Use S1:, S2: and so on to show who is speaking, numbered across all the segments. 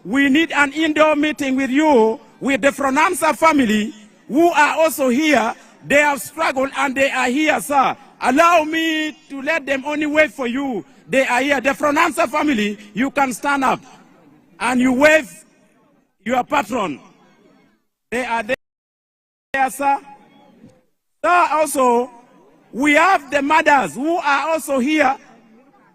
S1: we need an indoor meeting with you, with the Fronansa family, who are also here. They have struggled and they are here, sir. Allow me to let them only wait for you. They are here. The Fronansa family, you can stand up and you wave your patron. They are there, sir. Sir, also, we have the mothers who are also here.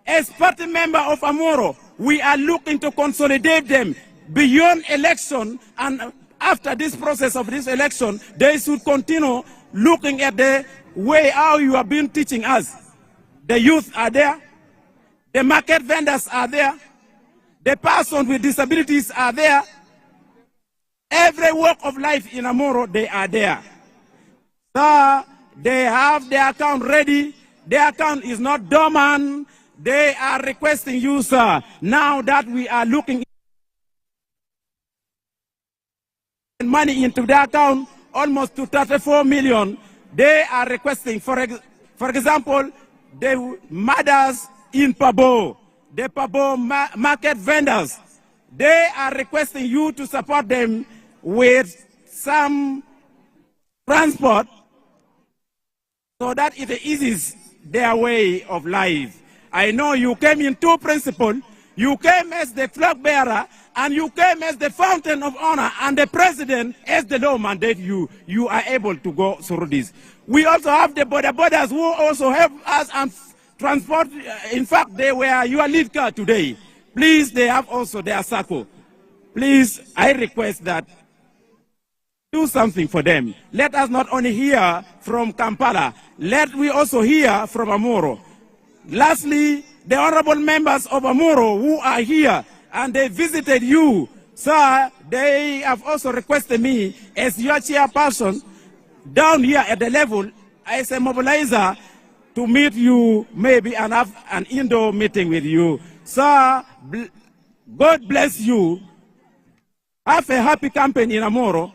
S1: As party member of Amuru, we are looking to consolidate them beyond election, and after this process of this election, they should continue looking at the way how you have been teaching us. The youth are there, the market vendors are there, the persons with disabilities are there. Every walk of life in Amuru, they are there. Sir, they have their account ready. Their account is not dormant. They are requesting you, sir, now that we are looking money into their account, almost to 34 million, they are requesting, for example, the mothers in Pabo, the Pabo market vendors, they are requesting you to support them with some transport so that it eases their way of life. I know you came in two principles. You came as the flag bearer, and you came as the fountain of honor, and the president as the law mandate you. You are able to go through this. We also have the borders who also help us and transport. In fact, they were your lead car today. Please, they have also their circle. Please, I request that do something for them. Let us not only hear from Kampala, let we also hear from Amuru. Lastly, the honorable members of Amuru who are here and they visited you, sir, they have also requested me as your chairperson down here at the level as a mobilizer to meet you maybe and have an indoor meeting with you. Sir, God bless you. Have a happy campaign in Amuru.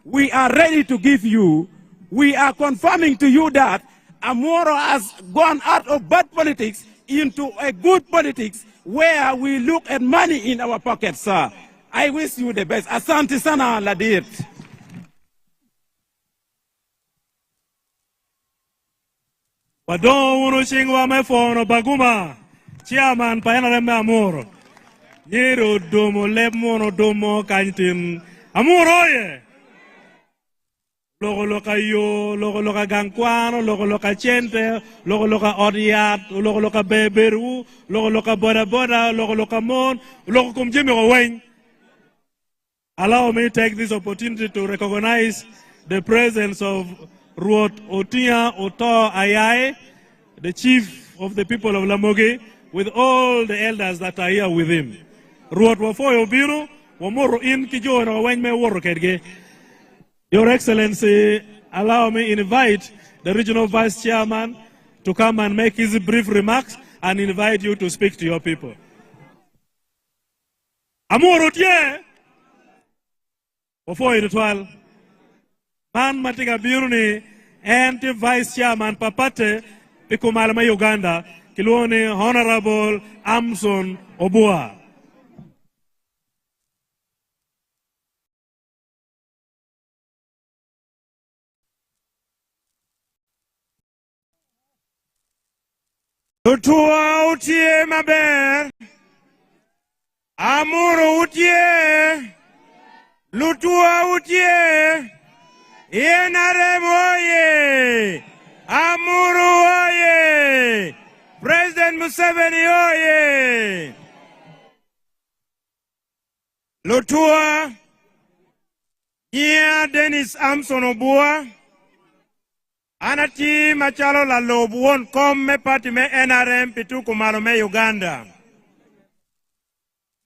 S1: We are ready to give you. We are confirming to you that Amuru has gone out of bad politics into a good politics where we look at money in our pockets, sir. I wish you the best. Asante sana Ladir.
S2: Wadon unu chingwa mefono baguma. Chairman paena rembe Amuru. Nyero domo lepmono domo kantin. Amuru oye! Logo loka yo, logo loka gankwano, logo loka chente, logo loka odiat, logo loka beberu, logo loka boda boda, logo loka mon, logo kumjimi weng. Allow me to take this opportunity to recognize the presence of Ruot Otia Oto Ayaye, the chief of the people of Lamoge, with all the elders that are here with him. Ruot Wafoyo Bino, Wamoro in Kijo and Wengme Worokedge. Your Excellency, allow me to invite the Regional Vice Chairman to come and make his brief remarks and invite you to speak to your people. Amuru tie! Before you twelve, man matiga biruni anti Vice Chairman Papate Pikumalama Uganda, Kilone Honorable Amson Obua.
S3: Lutua utie maber, Amuru utie, Lutua utie, Yenare moye, Amuru oye, President Museveni oye, Lutua, Nia Dennis Amson Obua, Anati machalo la lobuon kom me parti me NRM pitu kumalo me Uganda.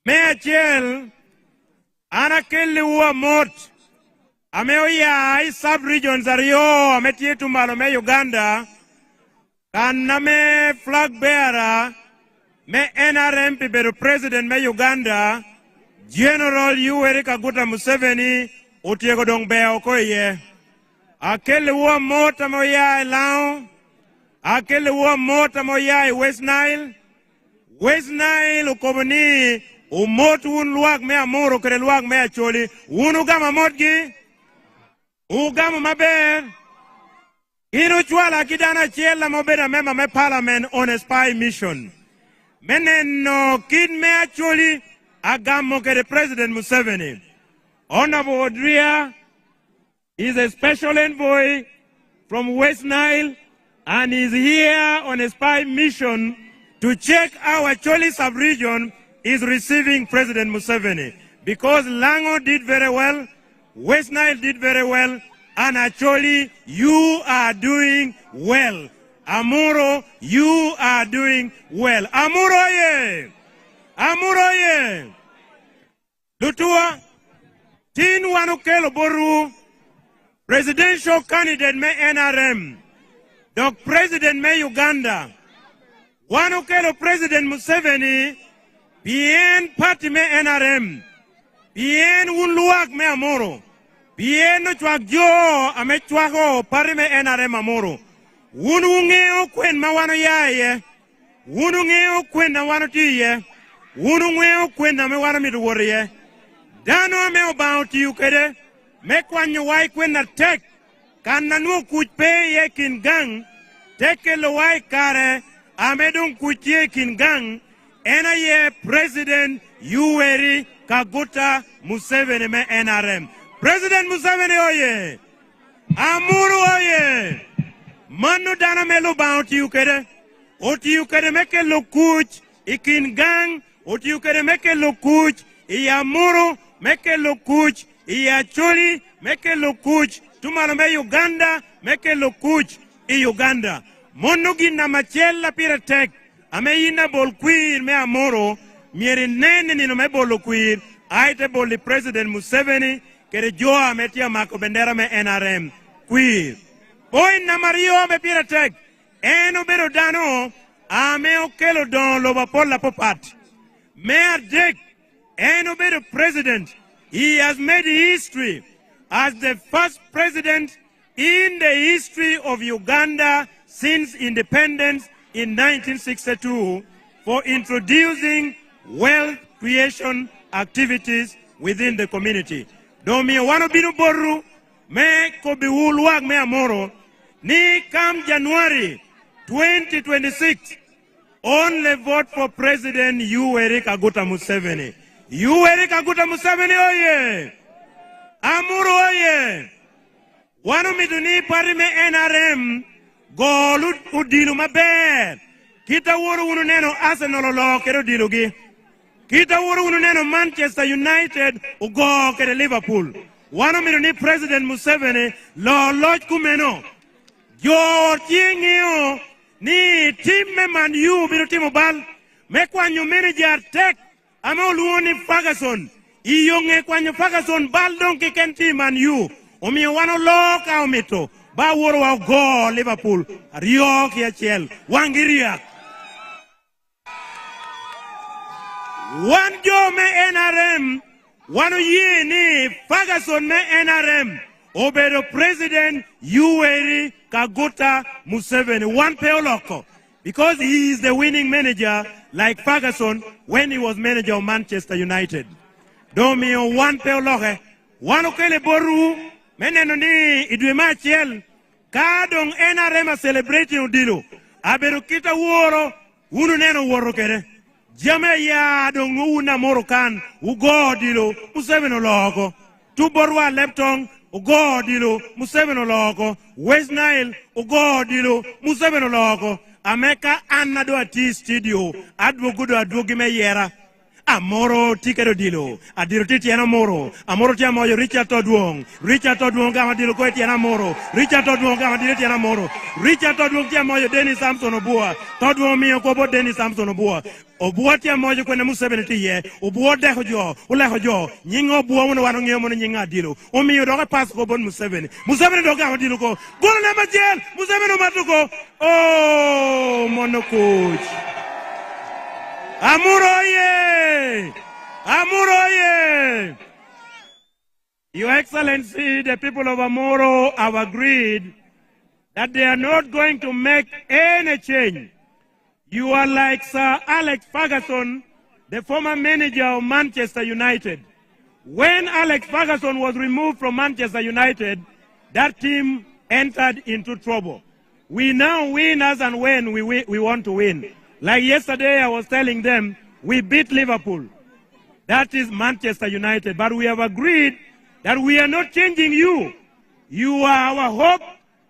S3: Me achel anakeli uwa mot. Ameo ya sub-regions ariyo ametie tumalo me Uganda. Kana me flag bearer me NRM piberu president me Uganda. General Yoweri Kaguta Museveni utiego dong beo koye. Akele uwa mota moya Lao, akele uwa mota moya West Nile, West Nile ukoboni umot un luak me Amuru kere luak me Acholi, unu gama motgi, ugama maber, inu chwala kidana chiela mobeda member me parliament on a spy mission. Meneno kid me Acholi, agamo kere President Museveni. Honorable Odria is a special envoy from West Nile and is here on a spy mission to check our Acholi sub-region is receiving President Museveni. Because Lango did very well, West Nile did very well, and Acholi, you are doing well. Amuru, you are doing well. Amuru ye! Amuru ye! Lutua, tin wanukelo boru, presidential candidate me NRM, Dok President me Uganda, wanukelo President Museveni, bien party me NRM, bien unluak me Amuru, bien no chuak jo ame chuako party me NRM Amuru. Unungeo kwen mawano yaye, unungeo kwen na wano tiye, unungeo kwen na me wano miduwariye. Dano me obauti ukede, me kwanyo wai kwen na tek, kan nanu kuchpe ye kin gang, teke lo wai kare, amedung kuchye kin gang, ena ye President Yoweri Kaguta Museveni me NRM. President Museveni oye! Amuru oye! Manu dana melo bounty ukede, oti ukede meke lo kuch, ikin gang, oti ukede meke lo kuch, iya Amuru, meke lo kuch, iya Acholi, meke lo kuch, tumano me Uganda, meke lo kuch, i Uganda. Monugi na machela pira tek, ame ina bol queen me Amuru, mieri nene nino me bolo queen, aite boli President Museveni, kere joa metia mako bendera me NRM, queen. Boy na Mario me pira tek, eno bero dano, ame okelo don loba pola popat. Mayor Dick, eno bero president, he has made history as the first president in the history of Uganda since independence in 1962 for introducing wealth creation activities within the community. Domi wano binu boru, me kobi uluag me Amuru, ni come January 2026, only vote for President Yoweri Kaguta Museveni. Yoweri Kaguta Museveni oye! Amuru oye! Wano miduni pari me NRM, golu udilu maber. Kita wuru unu neno Arsenal lo kero dilugi. Kita wuru unu neno Manchester United ugo kere Liverpool. Wano miduni President Museveni lo loj kumeno. Yo tiengeo ni team me Man U biro timo bal me kwanyo manager tek ame oluoni Ferguson iyonge kwanyo Ferguson bal donke ken team Man U omi wano loka omito ba woro wa go Liverpool rio ki achiel wangiria wan jo me NRM wano ye ni Ferguson me NRM obedo President Yoweri Kaguta Museveni, one peoloko, because he is the winning manager like Ferguson when he was manager of Manchester United. Domio one peoloke, one okele boru, meneno ni idwema chiel, kadong NRM celebrating udilo, abedo kita woro, unu neno woro kere. Jame ya dong una morokan, ugo dilo, Museveni loko, tu borwa leptong, ugo dilo, Museveni loko, West Nile, ugo dilo, Museveni loko, Ameka anado ati studio, adwogudo adwogime yera, Amoro tikero dilo, adiro titi ena moro, Amoro tia moyo Richard Todwong gama dilo kwe tia na moro, Richard Todwong gama dilo tia na moro, Richard Todwong tia moyo Dennis Samson Obua, Todwong miyo kobo Dennis Samson Obua, Obua tia moyo kwene Museveni tiye, Obua deho jo, uleho jo, nyingo Obua wano wano ngiyo mono nyinga dilo, Omiyo doke pass ko bon Museveni doke gama dilo ko, gono nema jel, Museveni umatuko, oh, mono coach. Amuru! Your Excellency, the people of Amuru have agreed that they are not going to make any change. You are like Sir Alex Ferguson the former manager of Manchester United. When Alex Ferguson was removed from Manchester United, that team entered into trouble. We now win as and when we want to win. Like yesterday, I was telling them, we beat Liverpool. That is Manchester United. But we have agreed that we are not changing you. You are our hope.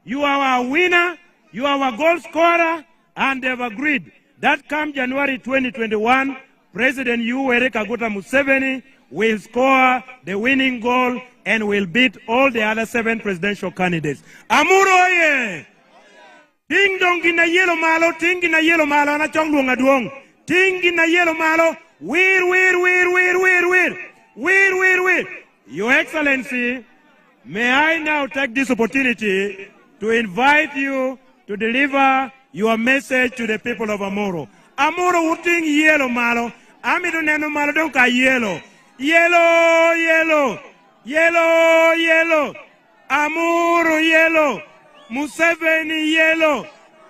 S3: You are our winner. You are our goal scorer. And they've agreed that come January 2021, President Yoweri Kaguta Museveni will score the winning goal and will beat all the other 7 presidential candidates. Amuru oye! Ting dong gina yelo malo, ting gina yelo malo, na chong luonga duong. Ting gina yelo malo, wir. Your Excellency, may I now take this opportunity to invite you to deliver your message to the people of Amuru. Amuru uting yelo malo, ami do neno malo don ka yelo. Yellow. Amuru yellow. Museveni yellow.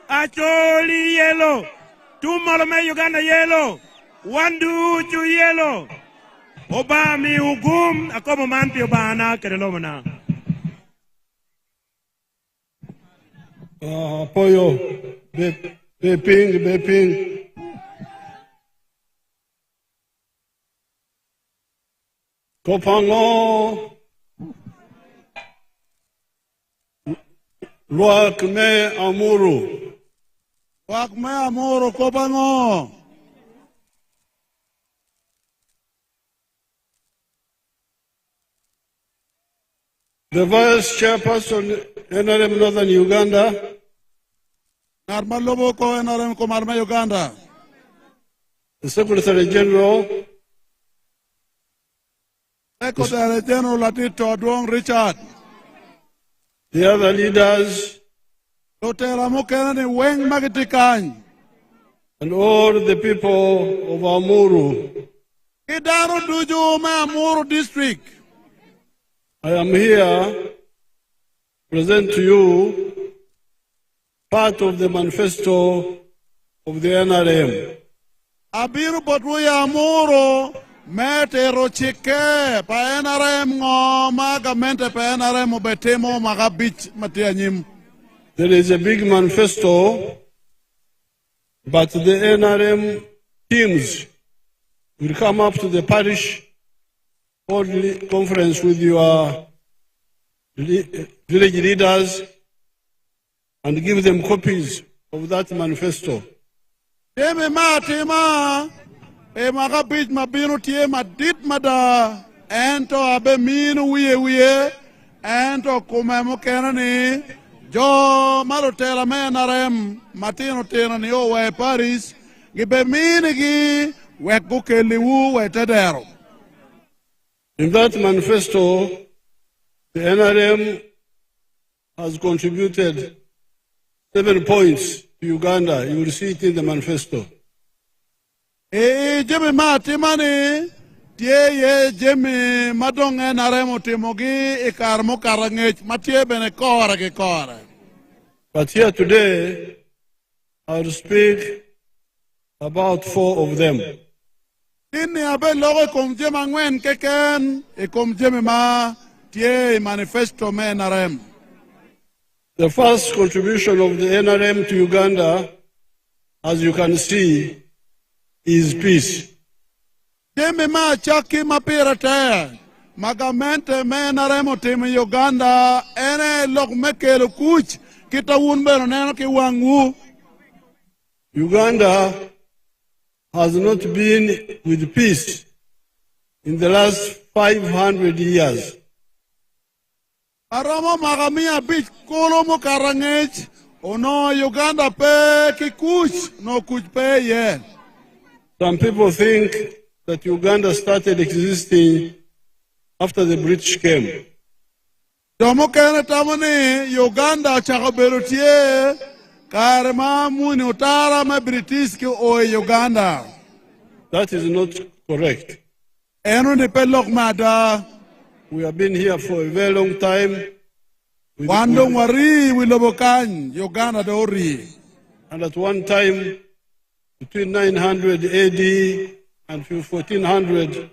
S3: Acholi yellow. Tumalome Uganda yellow. Wanduchu yellow. Obami ugum akomo manti obana kerelomana.
S4: Apoyo Beping. Kopango Luakme Amuru.
S5: Luakme Amuru Kopango.
S4: The Vice Chairperson, NRM Northern Uganda.
S5: Narmaloboko NRM Komarma Uganda.
S4: The Secretary General.
S5: Secretary General Latito Adwong Richard.
S4: The other leaders.
S5: Lotera Mukenani Weng Magitikan.
S4: And all the people of Amuru.
S5: Idaro Duju Me Amuru District.
S4: I am here to present to you part of the manifesto of the NRM.
S5: Abiru Potruya Amuru Mete Rochike pa NRM ngo magamente pa NRM obetemo magabich matianyim.
S4: There is a big manifesto, but the NRM teams will come up to the parish conference with your village leaders and give them copies of that manifesto.
S5: Teme ma magabich mabino tie madit mada ento abe minu wiye ento kumemo kenani jo marotela me NRM matino tena ni o we Paris gibe minigi we kukeliwu we tedero.
S4: In that manifesto, the NRM has contributed 7 points to Uganda. You will see it in the manifesto.
S5: Jemi matimani tie jemi madong NRM timogi ikarmo karangech matie bene kora ke kora.
S4: But here today, I will speak about 4 of them.
S5: Ini abe logo kom jema ngwen keken kom jemi ma tie manifesto me NRM.
S4: The first contribution of the NRM to Uganda, as you can see, is peace.
S5: Jemi ma chaki mapirate magamente me NRM tim Uganda ene log mekelo kuch kita unbero neno ki wangu.
S4: Uganda has not been with peace in the last 500 years.
S5: Aramo magamia bit kolomo karangech ono Uganda pe kikuch no kuch pe ye.
S4: Some people think that Uganda started existing after the British came.
S5: Domo kene tamani Uganda chakaberutie karma muni utara me British ki o Uganda.
S4: That is not correct.
S5: Eno ni pelok mada.
S4: We have been here for a very long time.
S5: Wandong wari wilobokan Uganda dori.
S4: And at one time, between 900 AD and 1400,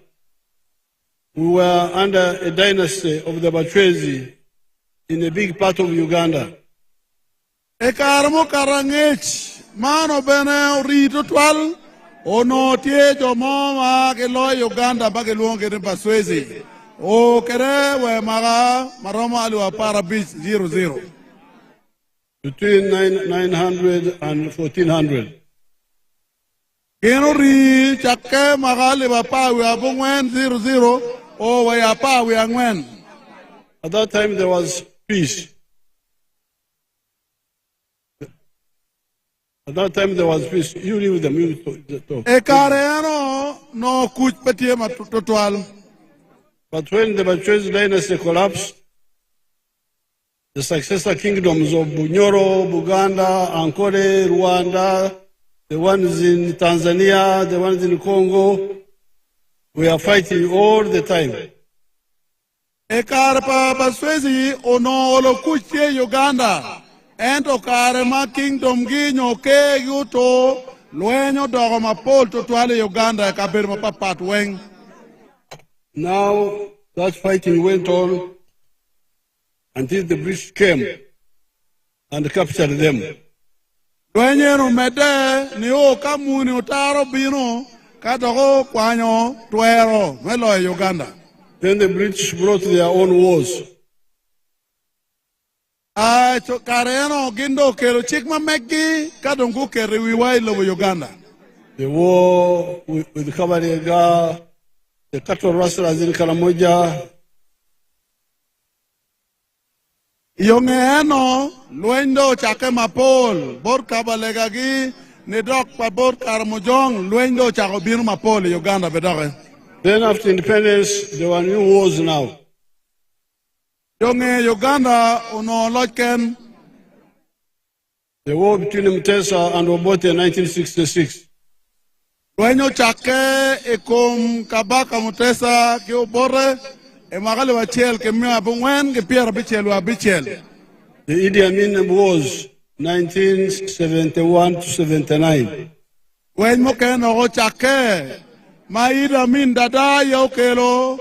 S4: we were under a dynasty of the Bachwezi in a big part of Uganda.
S5: Ekarmo karangech mano bene rito twal ono tie jomo ma ke lo Uganda ba ke luonge ne Baswezi o kere we maga maromo ali wa para beach 00
S4: between 900 and 1400.
S5: Keno ri chakke maga ali wa pa we abungwen 00 o we apa we angwen.
S4: At that time there was peace. At that time there was peace. You leave them, you talk.
S5: Ekareno no kuch petie ma total.
S4: But when the Bachwezi dynasty collapsed, the successor kingdoms of Bunyoro, Buganda, Ankole, Rwanda, the ones in Tanzania, the ones in Congo, we are fighting all the time.
S5: Ekarpa Baswezi ono olo kuche Uganda. Ento karema kingdom ginyo ke yuto luenyo dogo mapol to tuale Uganda kabir mapapat weng.
S4: Now that fighting went on until the British came and captured them.
S5: Luenye no mede ni o kamuni utaro bino kadogo kwanyo tuero melo Uganda.
S4: Then the British brought their own wars.
S5: Kareno gindo kero chikma megi kadongu kere wiwai lobo Uganda.
S4: The war with Kabarega, the cattle rustlers in Karamoja.
S5: Yongeno luendo chake mapol bor Kabalega gi nedok pa bor Karamojong luendo chako binu mapol Uganda bedoge.
S4: Then after independence, there were new wars now.
S5: Yonge Uganda uno loken.
S4: The war between Mutesa and Obote in 1966.
S5: Luenyo chake ekom kabaka Mutesa ki obore e magali wachiel ke miwa bungwen ke piera bichel wa bichel.
S4: The Idi Amin wars 1971 to 79.
S5: Luenyo moken ogo chake ma Idi Amin dada yokelo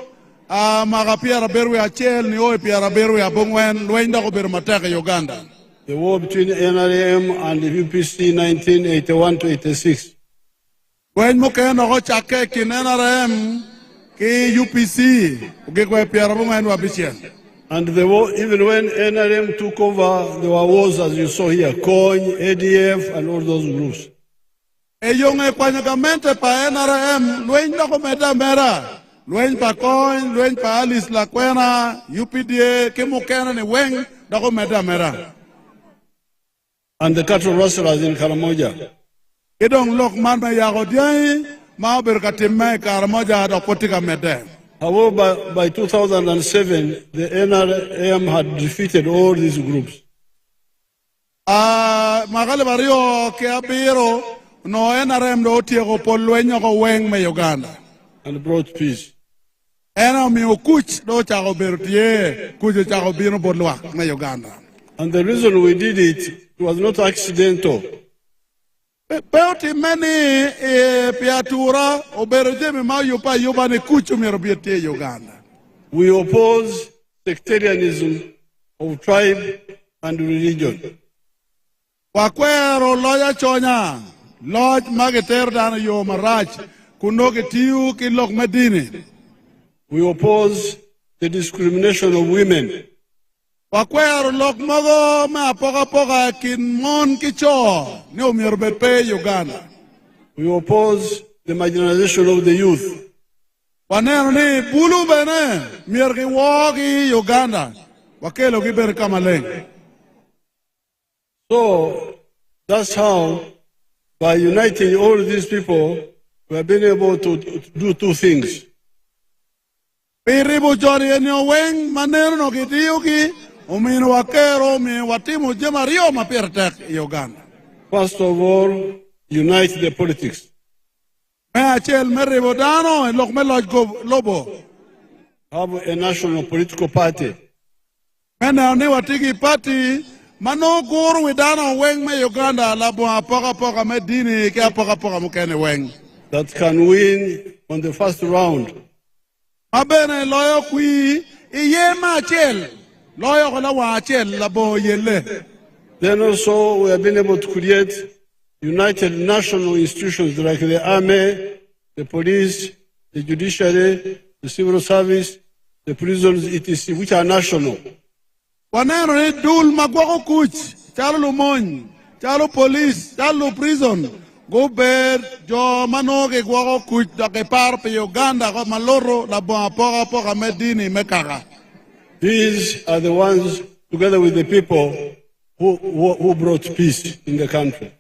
S5: maga piera berwe achel ni oe piera berwe abungwen luenda ko ber mateke Uganda.
S4: The war between NRM and the UPC 1981 to 86.
S5: Luenyo moken ogo chake ki NRM ki UPC ugekwe piera bungwen wa bichel.
S4: And the war, even when NRM took over, there were wars as you saw here, COIN, ADF, and all those groups.
S5: Eyonge kwanyagamente pa NRM luenda ko mera. Lueng pa COIN, lueng pa Alice Lakwena, UPDA, Kimukena ni weng, dako mera.
S4: And the cattle rustlers in Karamoja.
S5: Idong lok man me yagodiai, ma berkatime Karamoja da kotika mede.
S4: However, by 2007, the NRM had defeated all these groups.
S5: Magale bario ke abiro, no NRM do tiego pol luenyo ko weng me Uganda.
S4: And brought peace.
S5: Ena mi ukuch do chago bertie, kujo chago bino bolwa me Uganda.
S4: And the reason we did it was not accidental.
S5: Peoti meni piatura oberje me ma yupa ne kuchu mi robiete Uganda.
S4: We oppose sectarianism of tribe and religion.
S5: Wakwero loya chonya, loj mageter dana yo marach, kunoge tiu kilok medini.
S4: We oppose the discrimination of women.
S5: Wakwero lok mogo me apoka kin mon kicho, ni umirbepe Uganda.
S4: We oppose the marginalization of the youth.
S5: Wanero ni bulu bene, mirgi wogi Uganda. Wakelo giber kamaleng.
S4: So that's how, by uniting all these people, we have been able to do two things.
S5: Piribu jori enyo weng manero no kitiuki, umino wakero mi watimu jema rio mapirtek Uganda.
S4: First of all, unite the politics.
S5: Me achel meribu dano en lok me loj lobo.
S4: Have a national political party.
S5: Mene oni watiki party, mano guru widano weng me Uganda labo apoka me dini ke apoka mukene weng.
S4: that can win on the first round.
S5: Mabene loyo kui iye machel loyo kola wachel labo yele.
S4: Then also we have been able to create united national institutions like the army, the police, the judiciary, the civil service, the prisons, etc., which are national.
S5: Wanero ni dul magwako kuch, chalo lumon, chalo police, chalo prison, go ber jo manoge gwako kuch dake par pe Uganda ko maloro la bon poka medini mekara.
S4: These are the ones, together with the people, who brought peace in the country.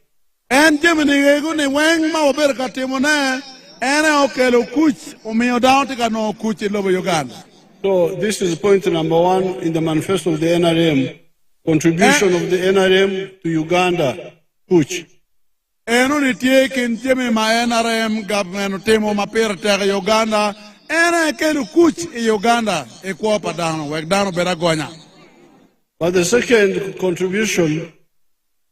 S5: En Germany go ni weng ma ober katimone ene okelo kuch umiyo daunti kano kuch lobo Uganda.
S4: So this is point number one in the manifesto of the NRM, contribution of the NRM to Uganda, Kuch.
S5: Eno ni tiekin jemi ma NRM government temo mapira tere Uganda, ene kelu kuch in Uganda, ekuwa padano, wekdano beragonya.
S4: But the second contribution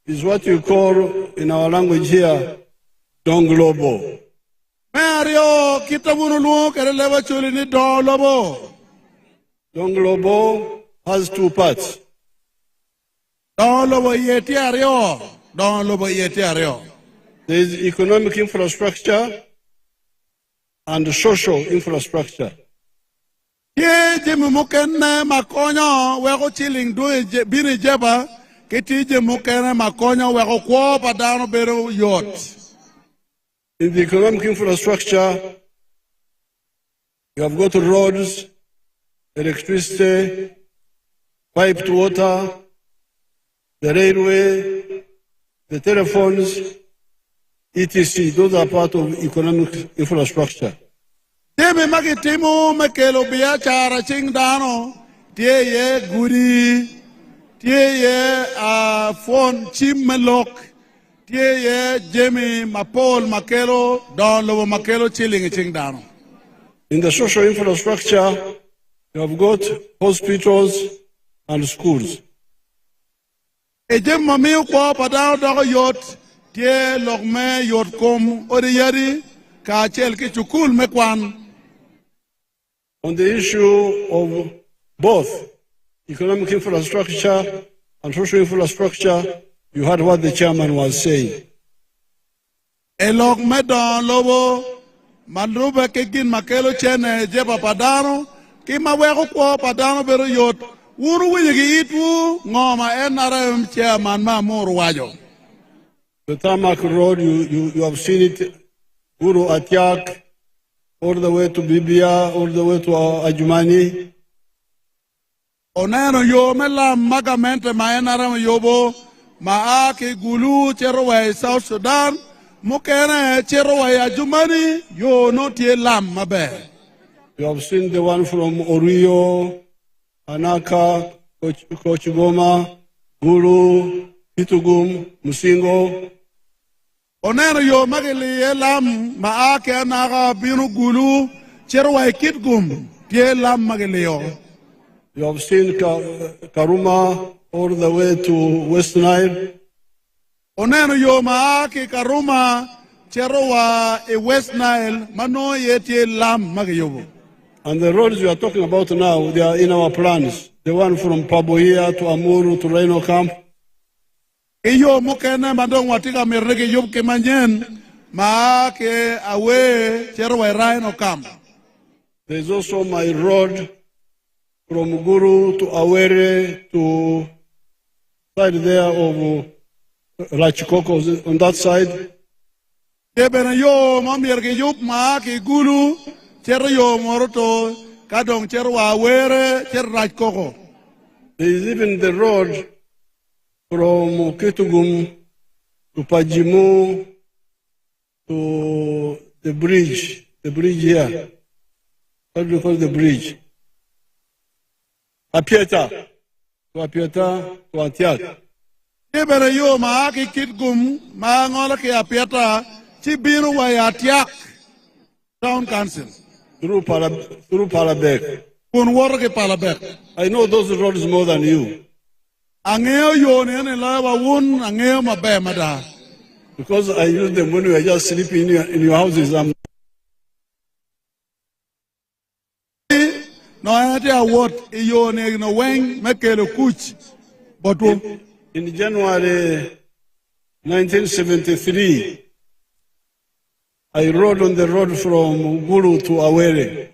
S4: is what you call in our language here, Don Globo.
S5: Mario, kitabunu luo kere lewa chuli ni Don Lobo.
S4: Don Globo has two parts.
S5: Don Lobo yeti ario. Don Lobo yeti ario.
S4: There is economic infrastructure and social infrastructure.
S5: Ye jemi mukene makonyo weko chiling duwe bini jeba kiti jemi mukene makonyo weko kwa padano bero yot.
S4: In the economic infrastructure, you have got roads, electricity, piped water, the railway, the telephones, etc. Those are part of economic infrastructure.
S5: Teme magitimu mekelo biashara chingdano tie ye guri tie ye phone chimmelok tie ye jemi mapol makelo don lobo makelo chilling chingdano.
S4: In the social infrastructure, you have got hospitals and schools.
S5: Ejem mamiu kwa padao dogo yot tie lokme yot kom oriyari ka chel ki chukul mekwan.
S4: On the issue of both economic infrastructure and social infrastructure, you heard what the chairman was saying.
S5: Elok medon lobo mandruba kegin makelo chene jeba padano ki maweko kwa padano bero yot uru wiyigi itu ngoma NRM chairman ma Amuru wajo.
S4: The tarmac road, you have seen it, Uru Atiak, all the way to Bibia, all the way to Ajumani.
S5: Oneno yo mela magamente ma NRM yobo ma aki gulu cherowe South Sudan mukene cherowe Ajumani yo no tie lam mabe.
S4: You have seen the one from Orio, Anaka, Kochigoma, Gulu, Kitugum, Musingo.
S5: Oneno yo magili elam maake anaga binu gulu cherwa kitgum tie lam magili yo.
S4: You have seen Karuma all the way to West Nile.
S5: Oneno yo maake Karuma cherwa e West Nile mano yetie lam magiyobo.
S4: And the roads we are talking about now, they are in our plans. The one from Pabohia to Amuru to Rhino Camp.
S5: Iyo mukene madong watika mirege yub ke manyen ma ke awe cherwa Rhino Camp.
S4: There is also my road from Guru to Awere to side there of Rachikoko on that side.
S5: Kebena yo mamirege yub ma ke gulu cherwa yo moroto kadong cherwa Awere cherwa Rachikoko.
S4: There is even the road from Kitugum to Pajimu to the bridge here. What do you call the bridge? Apieta. To Apieta, to Atiak.
S5: Kebena yo ma ke kitgum ma ngola ke Apieta chibiru wa Atiak Town Council.
S4: Through Palabek.
S5: Kun woro ke Palabek.
S4: I know those roads more than you.
S5: Angeo yo ne lawa wun angeo mabe mada.
S4: Because I use them when we are just sleeping in your houses.
S5: No idea what you know when make a kuch. But
S4: In January 1973, I rode on the road from Gulu to Awere.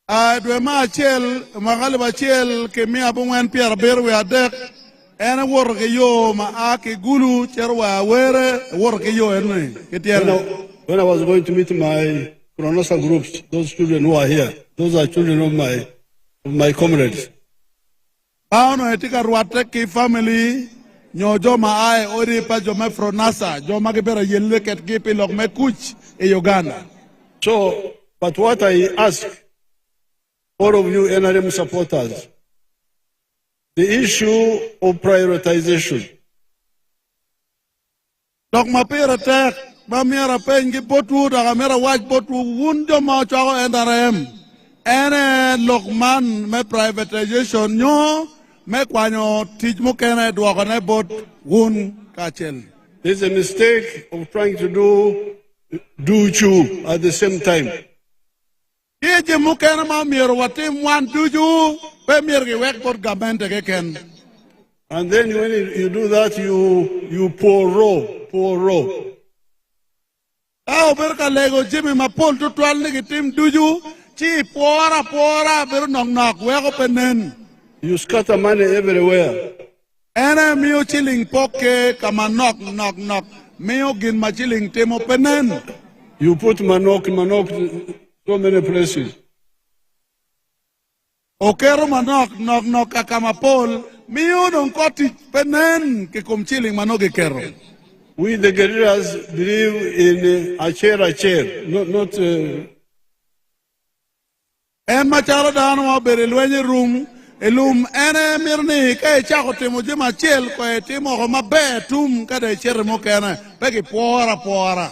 S5: do ma chel magaliba chel ke mi abungen pier berwe adek ene worke yo ma ake gulu cherwa were worke yo ene ketierne.
S4: When I was going to meet my Kronosa groups, those children who are here, those are children of my comrades.
S5: Pauno etika ruate ki family nyojo ma ai ori pa jo me fronasa jo ma ke bera yelle ket ki pilok me kuch e Uganda.
S4: So, but what I ask all of you NRM supporters, the issue of prioritization.
S5: Dok ma pera tek ma mera pengi potu da mera waj potu wundo ma chago NRM. Ene lokman me privatization nyo me kwanyo tij mo kene duoko ne bot wun kachel.
S4: There's a mistake of trying to do chu at the same time.
S5: Ije mo kene ma mier watim wan tuju pe mier ki wek bot government ke ken.
S4: And then when you do that, you pour raw.
S5: Ao berka lego jimi ma pol tu twal ni tim tuju chi pora ber nok weko penen.
S4: You scatter money everywhere.
S5: Ene miyo chilling poke kama nok. Miyo gin ma chilling temo penen.
S4: You put manok so many places.
S5: Okero manok kama pol. Miyo don koti penen ke kum chilling manok kero.
S4: We the guerrillas believe in a chair, not.
S5: En macharo dano wa bere lwenye room. Elum ene mirni ka chako timo jema chel ko timo ko mabe tum kada chere mo kana pegi pora.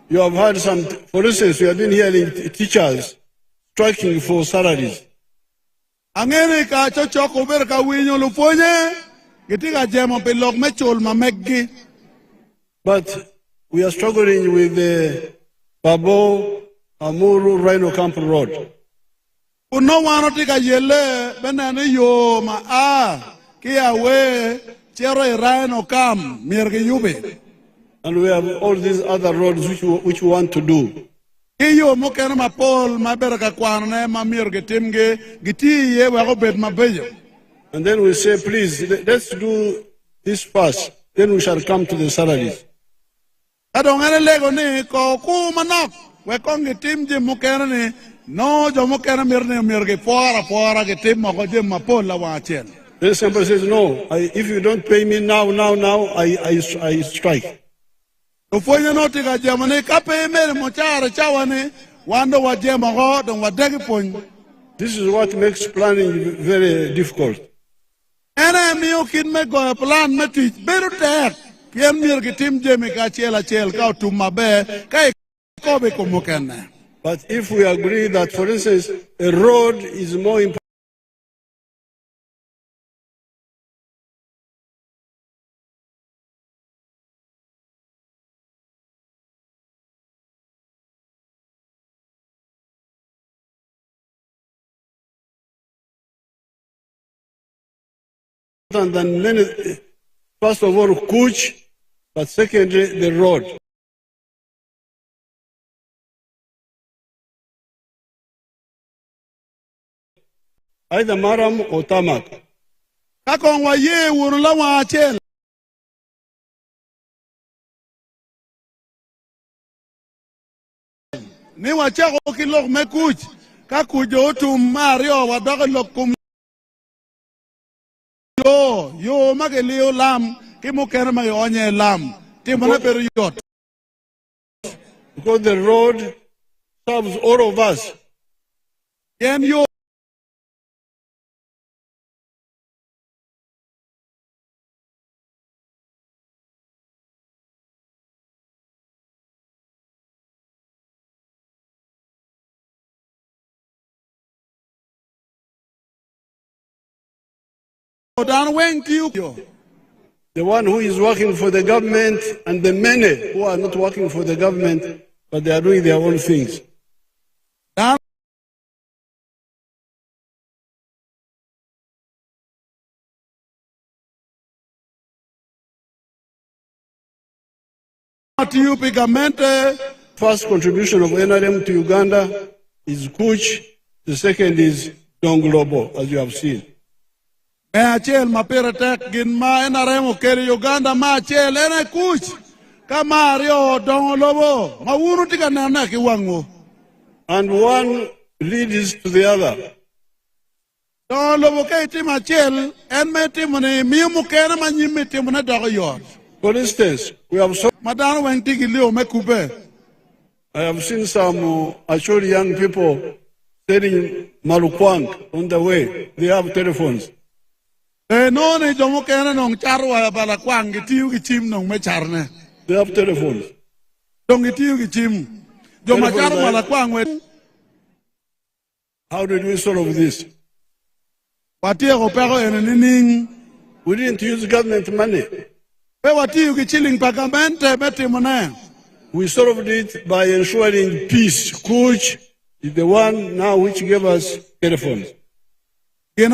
S4: You have had some, for instance, we have been hearing teachers striking for salaries.
S5: Angene ka chochoko ber ka winyo lufonye gitika jema pilok mechol mamegi.
S4: But we are struggling with the Babo Amuru Rhino Camp Road.
S5: Uno wano tika yele benani yo ma kia we chero Rhino Camp mirgi yube.
S4: And we have all these other roads which we want to do.
S5: Iyo mo kena ma pol ma berka kwane ma mirgi timge giti ye wako bet ma bejo.
S4: And then we say, please, let's do this first. Then we shall come to the salaries.
S5: Adongane lego ni ko ku manok we kongi timje mo kena ni no jo mo kena mirgi pora ke tim mo ko jem ma pol la wa chen.
S4: Then somebody says, no, if you don't pay me now, I strike.
S5: Ufonye noti ka jamane kape mere mochare chawane wando wa jema go don wa degi pon.
S4: This is what makes planning very difficult.
S5: Ene miyo kin me go plan me tich beru tek. Pien mir ki tim jemi ka chel ka tumma be ka ko be ko mokene.
S4: But if we agree that, for instance, a road is more important than many, first of all, coach, but secondly, the road. Either Maram or Tamak.
S5: Kakon wa ye wuru la wa chel. Ni wa chako ki lok me kuch. Ka kujo tum mario wa doge lok kum. Yo mage leo lam. Ki mo kena mage onye lam. Ti mana peru yot.
S4: Because the road serves all of us.
S5: Yen yo. Dan weng to you.
S4: the one who is working for the government and the many who are not working for the government, but they are doing their own things. First contribution of NRM to Uganda is Kuch. The second is Donglobo, as you have seen.
S5: Uganda
S4: And one leads to the other. For instance, we have I have seen some Acholi young people selling malukwang on the way. They have telephones. They have telephones. How did we solve this? We didn't use government money. We solved it by ensuring peace. Coach is the one now which gave us telephones. And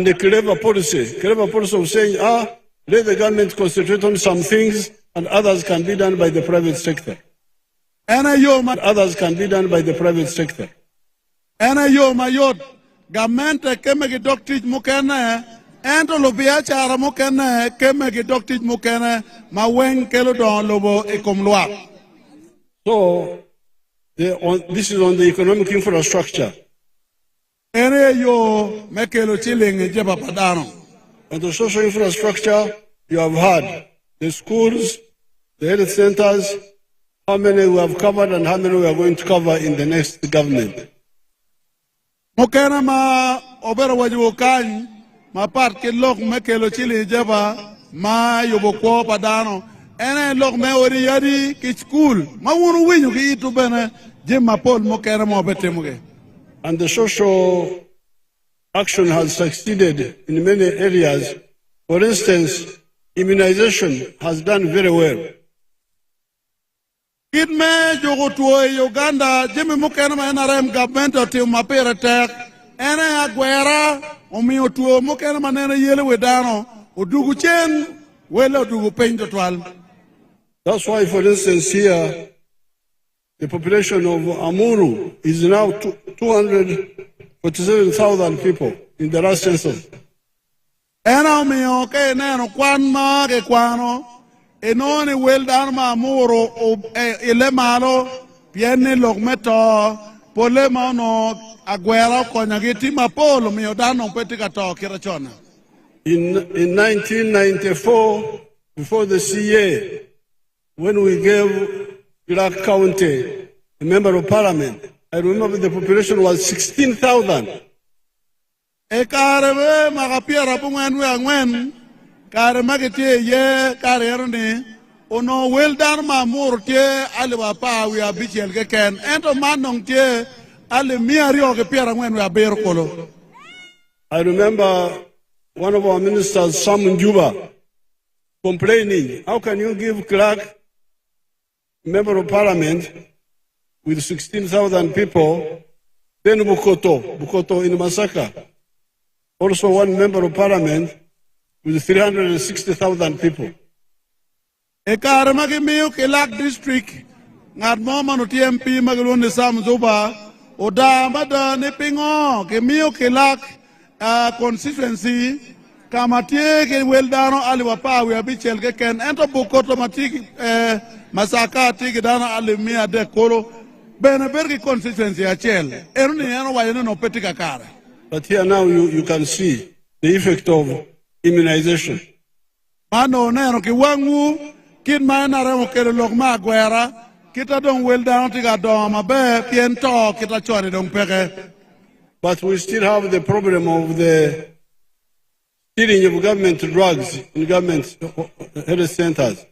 S4: the clever policy of saying, let the government concentrate on some things and others can be done by the private sector. Others can be done by the private sector.
S5: Gamente kemegi doctrine mukene ento lobia chara mukene kemegi doctrine mukene mawen kelo don lobo ekomloa.
S4: So this is on the economic infrastructure.
S5: Ere yo mekelo chiling jeba padano.
S4: On the social infrastructure, you have had the schools, the health centers, how many we have covered and how many we are going to cover in the next government.
S5: Mokena ma obero wajukan ma part ke lok me kelo chili jeba ma yobokwo padano ene lok me ori yadi ki school ma wonu winyu ki itu bene jema pol mokena mo betemuge.
S4: And the social action has succeeded in many areas. For instance, immunization has done very well.
S5: Kidme jogotuo Uganda jemi mukena ma NRM government oti mapere tek ene agwera omiyo tuo mukena ma nene yele wedano odugu chen wele odugu pendo twal.
S4: That's why, for instance, here the population of Amuru is now 247,000 people in the last census.
S5: Ena omiyo ke neno kwan ma ke kwano enoni wel dan ma Amuru ele malo piene lokmeto pole mano agwera konyagiti mapolo miyo dano petika to kirachona.
S4: In 1994, before the CA, when we gave Iraq County a member of parliament, I remember the population was 16,000.
S5: Ekarebe magapiera pungwenwe angwen kare magete ye kare erni ono weldan ma murte ale wa pa wi abichel ke ken ento manong tie ale miario ke piera ngwen wa ber kolo.
S4: I remember one of our ministers, Sam Juba, complaining, how can you give Clark member of parliament with 16,000 people, then Bukoto in Masaka, also one member of parliament with 360,000 people.
S5: Ekar magimiyo Clark district ngad mo manu TMP maglone Sam Juba oda mada ne pingo ke miyo Clark constituency kamatie ke weldano aliwapa we abichel ke ken ento Bukoto matiki Masaka tiki dana alimia de kolo Benebergi constituency achel eruni eno wayeno no petika kare.
S4: But here now you can see the effect of immunization.
S5: Mano neno ki wangu kin maena remo kele lokma gwera kita don weldano tiga don mabe piento kita chori don peke.
S4: But we still have the problem of the stealing of government drugs in government health centers.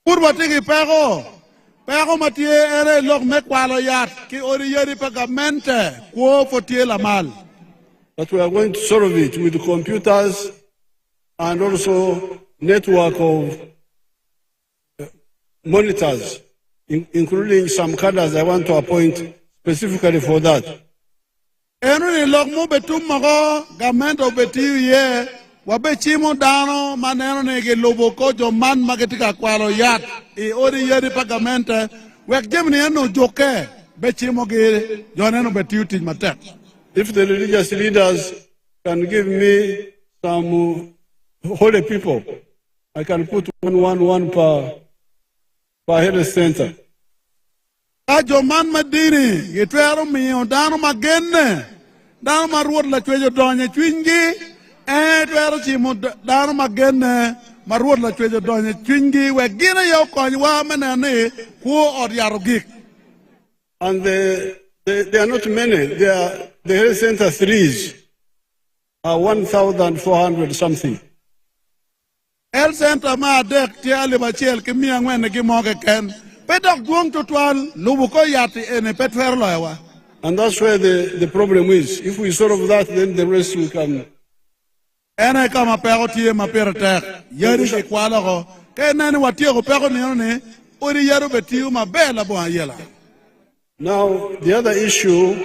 S5: Purba tiki pego Pero matie ere lok me kwalo yat ki ori yeri pagamente kuo fotie la mal.
S4: But we are going to solve it with computers and also network of monitors, including some cadres I want to appoint specifically for that.
S5: Enu ni lok mo betum mago gamento betiu ye wabe chimo dano maneno ne ke lobo ko jo man magetika kwalo yat e ori yeri pagamente wek jemni eno joke be chimo ge joneno betiu tin matek.
S4: If the religious leaders can give me some holy people, I can put one per health center.
S5: Ajo man madini gitwero miyo dano magenne dano maruot la chwejo donye chwingi twero chimo dano magenne maruot la chwejo donye chwingi we gina yo konywa menene kuo od yaro gik.
S4: And they are not many. The health center threes are 1,400 something.
S5: Health center ma dek tiali bachel ki miya ngwene ki moke ken pedok duong tutwal lubuko yati ene petfer loewa.
S4: And that's where the problem is. If we solve that, then the rest we can.
S5: Ene kama pego tie ma pere tek yeri ki kwala go ke nene watie go pego ne ori yero betiu ma bela bo ayela.
S4: Now the other issue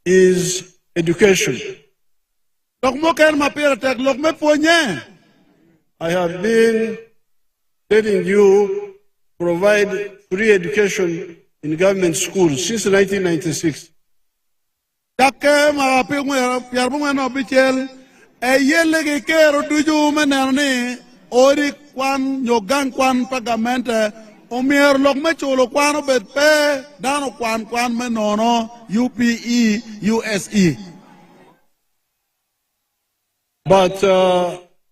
S4: is education.
S5: Lok mo ken ma pere tek lok me ponye.
S4: I have been telling you provide free education in government schools since 1996.
S5: Jakke ma piar mo no bichel e yele ke kero duju menerne ori kwan nyogan kwan pagamente omier lok me chulo kwano bet pe dano kwan menono UPE USE.
S4: But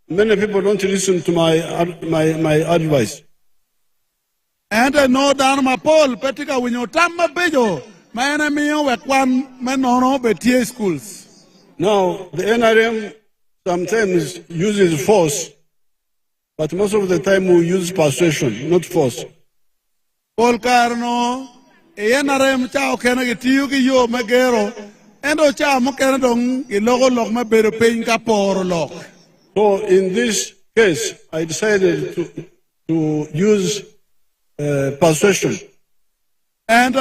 S4: many people don't listen to my advice.
S5: And I know down my poll, Petika, when you tama bejo, my enemy wek one menono betie schools.
S4: Now, the NRM sometimes uses force, but most of the time we use persuasion, not force.
S5: Paul Carno, NRM chao kena gitiu ki yo megero, endo chao mo kena dong ilogo lok me bero pein ka por lok.
S4: So in this case, I decided to use persuasion.
S5: And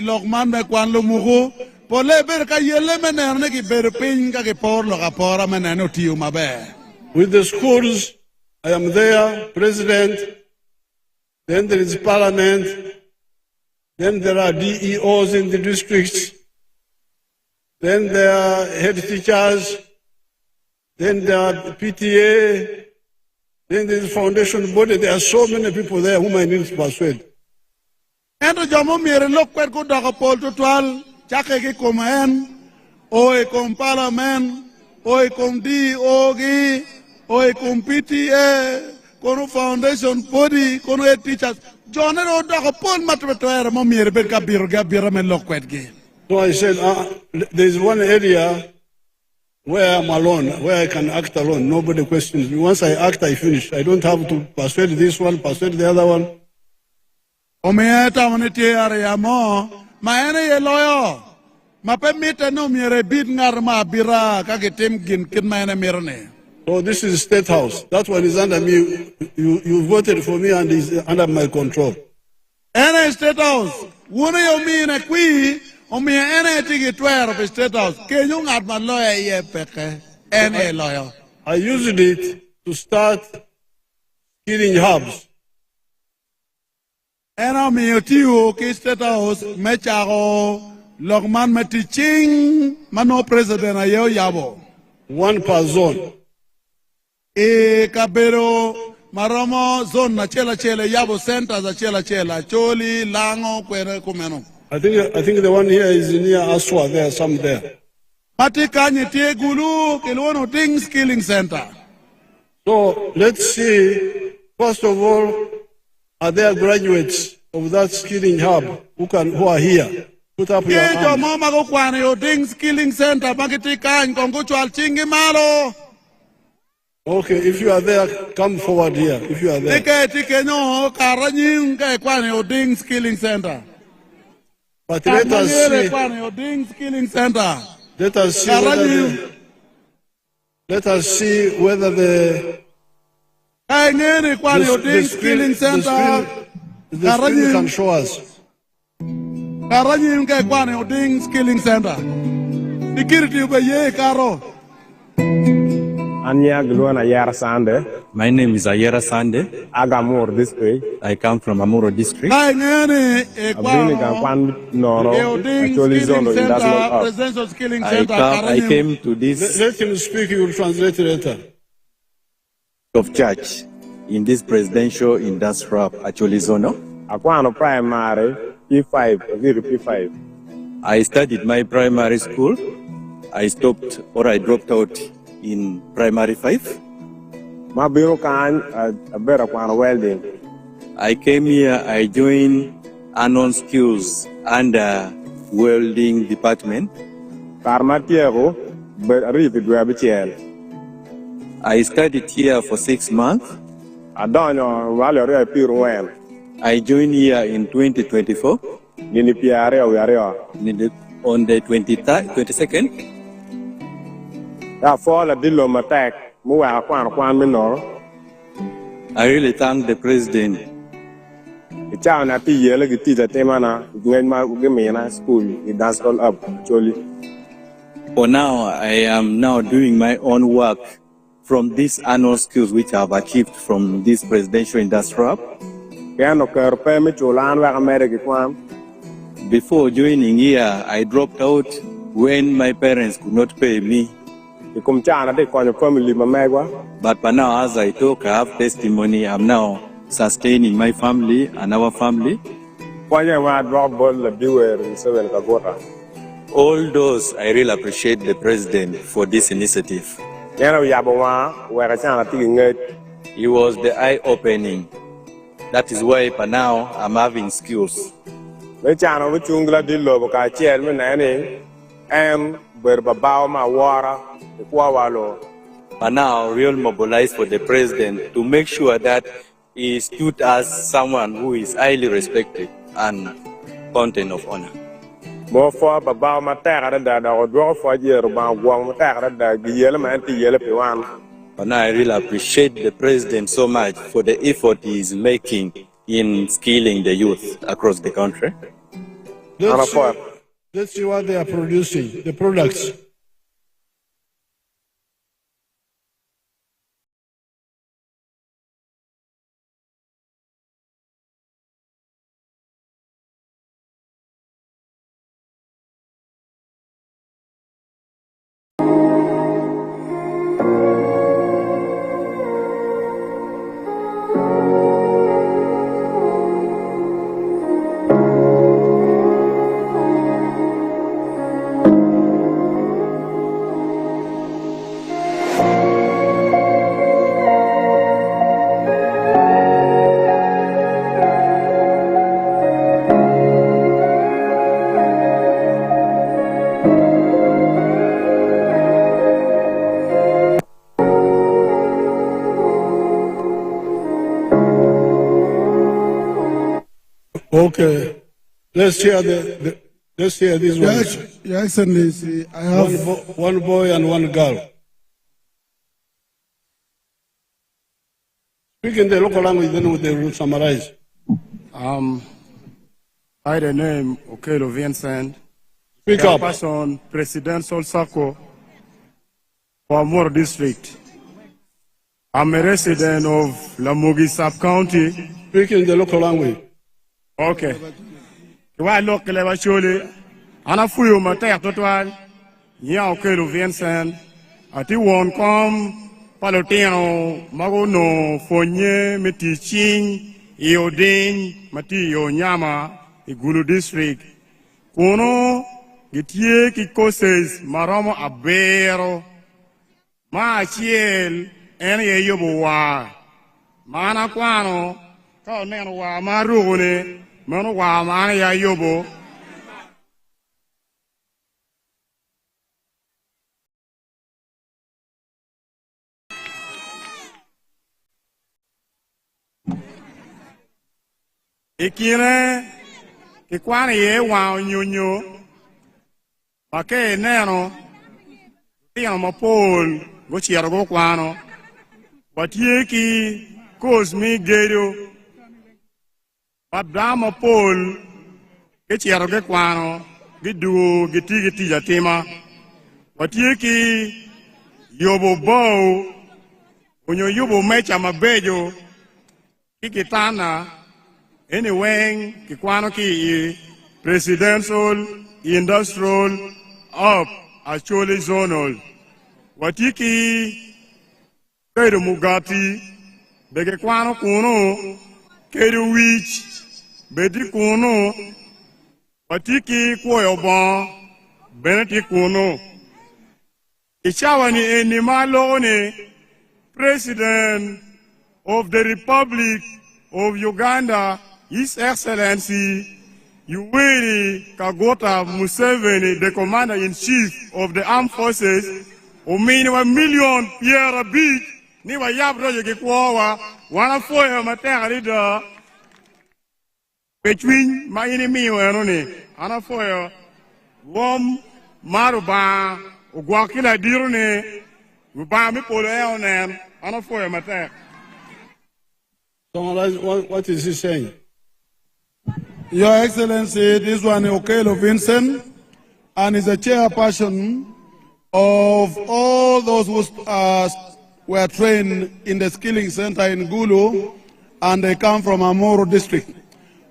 S5: lok man me kwan lo mugo, pole ber ka yele menerne ki bero pein ka ki por lok apora meneno tiu mabe.
S4: With the schools, I am there, president, then there is parliament, then there are DEOs in the districts, then there are head teachers, then there are PTA, then there is foundation body. There are so many people there whom I need to persuade.
S5: And the Jamo Mire look quite good dog Paul to 12, Chake Coman, Oi com Parliament, Oi com DOG, Oi com PTA, Kono foundation body, Kono head teachers. John and Old dog Paul Matware, Momir Belkabir, Gabiraman look quite gay.
S4: So I said, there is one area where I'm alone, where I can act alone. Nobody questions me. Once I act, I finish. I don't have to persuade this one, persuade the other one.
S5: Omeeta monete area mo, maene ye loyo. Mapemite no mire bid ngar ma bira kagetem gin kin maene mirne.
S4: So this is State House. That one is under me. You voted for me and is under my control.
S5: Ene State House. Wune yo mi ne kui. Omi ene tigi twelve of State House. Kenyung at my lawyer ye peke. Ene lawyer.
S4: I used it to start killing hubs.
S5: Ene mi yotiu ki State House mecharo logman metiching mano president ayo yabo.
S4: One per zone.
S5: Kabero maromo zone na chela yabo center za chela choli lango kwere kumeno.
S4: I think the one here is near Aswa. There are some there.
S5: Matikanye tie gulu kilono things killing center.
S4: So let's see. First of all, are there graduates of that skilling hub who are here? Put up your hand.
S5: Mama go kwane yo things killing center makitikanye kongo chwal chingi malo.
S4: Okay, if you are there, come forward here. If you are there.
S5: Tike no karanyin ke kwani Oding Skilling Center.
S4: But let us see.
S5: Kwani Oding Skilling Center.
S4: Let us see whether the, let us see whether the
S5: Oding Skilling Center.
S4: the screen can show us.
S5: Karanyin ke kwani Oding Skilling Center. Security ube ye karo.
S6: My name is Ayera Sande.
S7: Amuru district.
S6: I come from Amuru district.
S5: Presidential Skilling Center.
S6: I came to this
S4: Let him speak, you will translate later.
S6: of church in this presidential industrial actually zone.
S7: Akwano primary P5, P5.
S6: I studied my primary school. I stopped or I dropped out in primary 5.
S7: Mabiro kan a better kwano welding.
S6: I came here, I joined unknown skills under welding department.
S7: Karmatiero, but read it where
S6: I studied here for 6 months.
S7: I don't know while you're pure well.
S6: I joined here in 2024
S7: Nini Piare, we are
S6: on the 22nd.
S7: that fall a deal of attack. Mua Kwan Minor.
S6: I really thank the president.
S7: The town at the year, like it is a Temana, when my Gimena school, it does all up, actually.
S6: For now, I am now doing my own work from these annual skills which I have achieved from this presidential industrial.
S7: Piano care permit to land where America Kwan.
S6: Before joining here, I dropped out when my parents could not pay me.
S7: You come China, they call your family Mamagua.
S6: But by now, as I talk, I have testimony. I'm now sustaining my family and our family.
S7: Why you want to drop ball the viewer in 7 Kagota?
S6: All those, I really appreciate the president for this initiative.
S7: You know, Yabawa, where China taking it.
S6: It was the eye-opening. That is why by now I'm having skills.
S7: The China with Chungla Dillo, because chairman and where Babao, water, the Kuawalo.
S6: But now, real mobilized for the president to make sure that he stood as someone who is highly respected and content of honor.
S7: More for Babao Matara that I would draw for a year about one Matara that the yellow anti yellow one.
S6: But now I really appreciate the president so much for the effort he is making in skilling the youth across the country.
S4: Let's see what they are producing, the products. Okay, let's hear let's hear this one.
S5: Your Excellency, I have
S4: One boy and one girl. Speak in the local language, then they will summarize.
S1: By the name Okelo Vincent,
S4: Speak up.
S1: person Presidential Circle for Amuru district. I'm a resident of Lamugi sub-county.
S4: Speak in the local language.
S1: Okay. Kiwa lokele wa shule. Ana fuyo matek total. Nya Okelo Vincent. Ati won kom palotino magono fonye metiching iodin mati yo nyama igulu district. Kuno gitie kikoses maromo abero. Ma chiel ene ye yobo wa. Mana kwano ka neno wa marugune mano wa mana ya yobo.
S7: Ikine kikwani ye wa nyonyo pake neno tiano mapol go chiero go kwano watieki cosmi gedo padama pol ke chiero ge kwano gidu giti jatima watieki yobo bow onyo yobo mecha mabejo kikitana anyway kikwano ki presidential industrial up actually zonal watiki kedo mugati bege kwano kuno kedo wich bedi kuno watiki kwoyo bon beneti kuno ichawani eni malone President of the Republic of Uganda, His Excellency Yoweri Kaguta Museveni, the Commander-in-Chief of the Armed Forces, umini wa million Pierre Beach, ni wa yabro yeke kuowa, wana foya matera lida, between my enemy wenone, ana foya, wom maruba, ugwakila dirune, ubami polo eonen, ana foya matera.
S4: Summarize what is he saying?
S5: Your Excellency, this one is Okelo Vincent, and is a chairperson of all those who were trained in the skilling center in Gulu, and they come from Amuru district.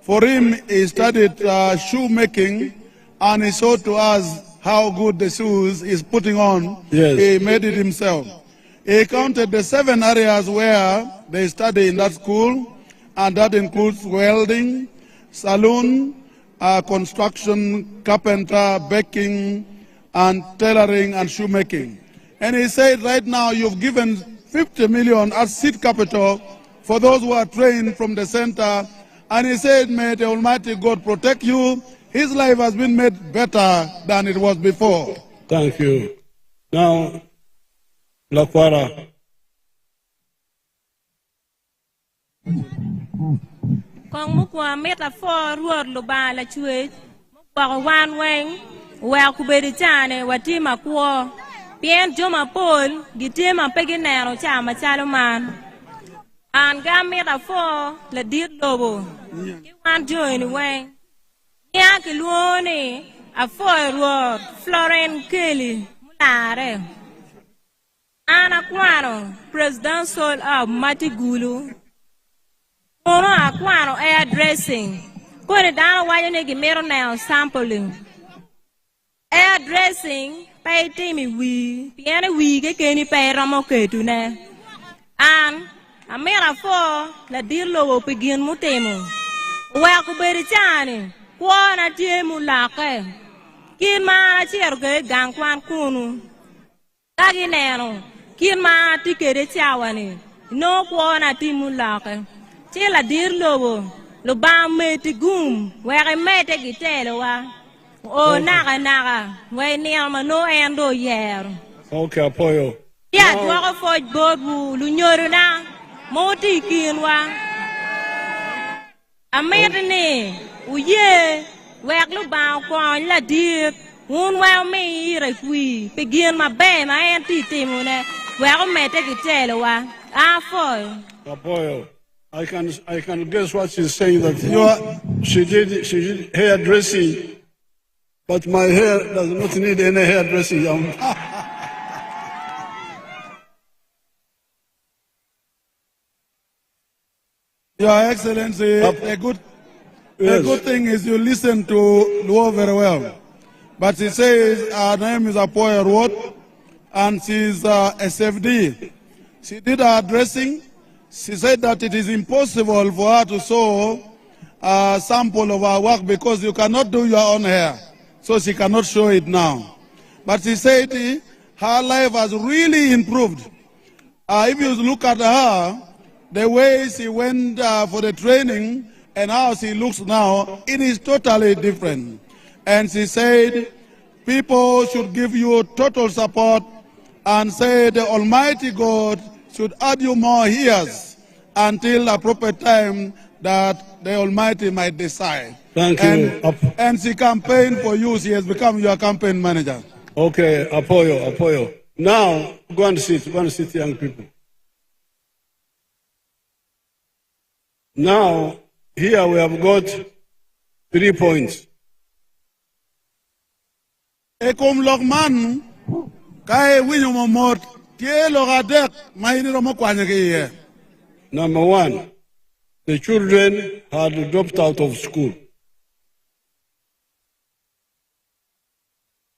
S5: For him, he studied shoemaking, and he showed to us how good the shoes he's putting on.
S4: Yes.
S5: He made it himself. He counted the 7 areas where they study in that school, and that includes welding, saloon, construction, carpenter, baking, and tailoring and shoemaking. And he said right now you've given 50 million as seed capital for those who are trained from the center. And he said, may the Almighty God protect you. His life has been made better than it was before.
S4: Thank you. Now, Lakwara.
S8: Kong mukwa metaphor ruor luba la chwe mukwa wan weng wa kubedi chane watima kwo pien joma pol gitima pegi nero chama chalo man an ga metaphor la dir lobo ki wan join weng ya ki luone a for ruor Florence Kelly mulare ana kwano presidential of Matigulu Ono akwano air dressing. Kone dana wayo negi mero na sampling. Air dressing pay timi we piano we ke keni pay ramo ketu ne. An a mera fo la dirlo pigin mutemo. Wa ku beri chani kwa na tiemu lake. Kin ma chiero ke gangkwan kunu. Kagi nero kin ma tikere chawani. No kwa na timu lake. Chila dir lobo, lo ba meti gum, where mete gitelo wa. O naga, we near no endo yer.
S4: Okay, Apoyo.
S8: Yeah, dwaka foj bobu, lunyoru na, moti kinwa. A metene, uye, wek lo ba kwa la dir, un well me rekwi, begin my bay, my auntie timune, where mete gitelo wa. Ah, foy.
S4: Apoyo. I can guess what she's saying, that she did hairdressing, but my hair does not need any hairdressing.
S5: Your Excellency, a good thing is you listen to Luo very well. But she says her name is Apoya Road, and she's a SFD. She did her dressing. She said that it is impossible for her to show a sample of her work because you cannot do your own hair. So she cannot show it now. But she said her life has really improved. If you look at her, the way she went for the training and how she looks now, it is totally different. And she said people should give you total support and say the Almighty God should add you more years until appropriate time that the Almighty might decide.
S4: Thank you.
S5: And she campaigned for you. She has become your campaign manager.
S4: Okay, Apoyo. Now, go and sit, young people. Now, here we have got 3 points.
S5: Ekom Lokman, Kai Winyumot, Kielo Radek, Maini Romokwanyaki.
S4: Number 1, the children had dropped out of school.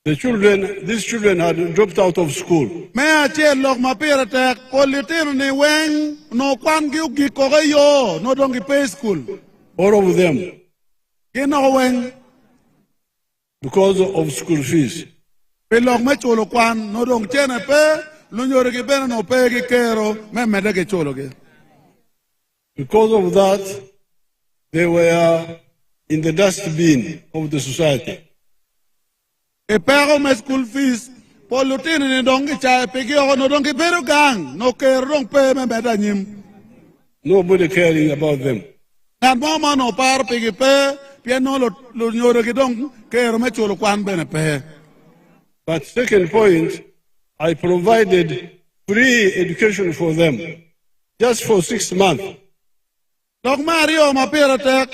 S4: These children had dropped out of school.
S5: May I tell Lok Mapiratek, Politin ni Weng, no Kwan Gyuki Koreyo, no Dongi Pay School.
S4: All of them.
S5: You know when?
S4: Because of school fees.
S5: Pilok Macholo Kwan, no Dong Chene Pe, Lunyoriki Ben no Pegi Kero, Memedeke Chologe.
S4: Because of that, they were in the dustbin of the society.
S5: A pair of school fees, Politin and Dongi Chai, Pegio, no Dongi Beru Gang, no care, don't pay me better him.
S4: Nobody caring about them.
S5: And Mama no par Pegi Pe, Piano Lunyoriki Dong, Care Macholo Kwan Benepe.
S4: But second point, I provided free education for them, just for 6 months.
S5: Dog Mario Mapiratek,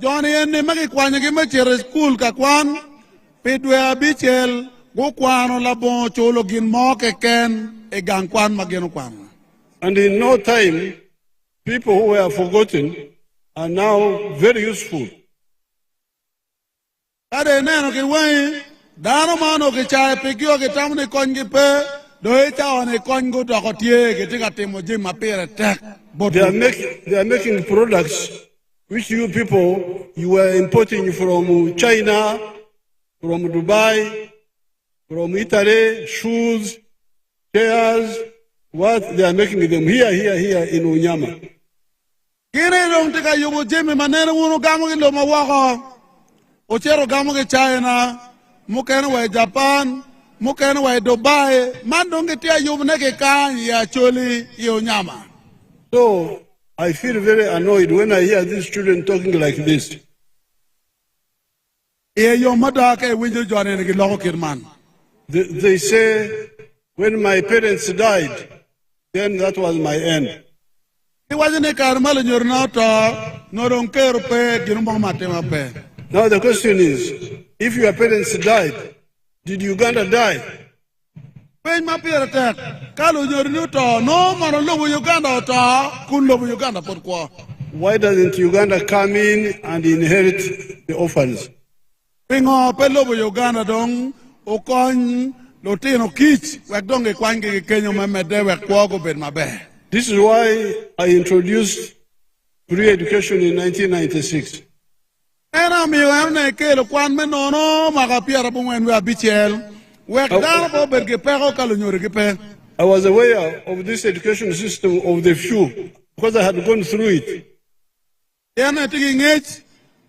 S5: Johnny and Magi Kwanyaki Machere School Kakwan, Pedwe Abichel, Gokwano Labon, Chologin Moke Ken, Egankwan Magenokwan.
S4: And in no time, people who were forgotten are now very useful.
S5: Ade Nanoki Way, Danomano Kichai, Pekio Tamni Kongipe, Doeta on a Kongo Dokotier, getting a Timojim Mapiratek. But
S4: they are making products which you people, you were importing from China, from Dubai, from Italy, shoes, chairs, what they are making them here in Unyama.
S5: Kire don't take a Yobo Jimmy Manera Uno Gamu Lomawaka, Ochero Gamu China, Mukanaway Japan, Mukanaway Dubai, man don't get you Neke Kan, Yacholi, Yonyama.
S4: So I feel very annoyed when I hear these children talking like this.
S5: Your mother will join in the man.
S4: They say, when my parents died, then that was my end.
S5: It wasn't a caramel in your nota, no don't care pay, pay.
S4: Now the question is, if your parents died, did Uganda die?
S5: When my parents Kalu your nota, no man love Uganda, could love Uganda for qua.
S4: Why doesn't Uganda come in and inherit the orphans?
S5: Pingo Pelo Uganda dong, Okon, Lotino Kich, Wakdonge Kwangi Kenya Mamede, Wakwago Ben Mabe.
S4: This is why I introduced free education in 1996.
S5: And I'm here, I care of Kwan Menono, Magapia when we are BTL.
S4: I was aware of this education system of the few because I had gone through it.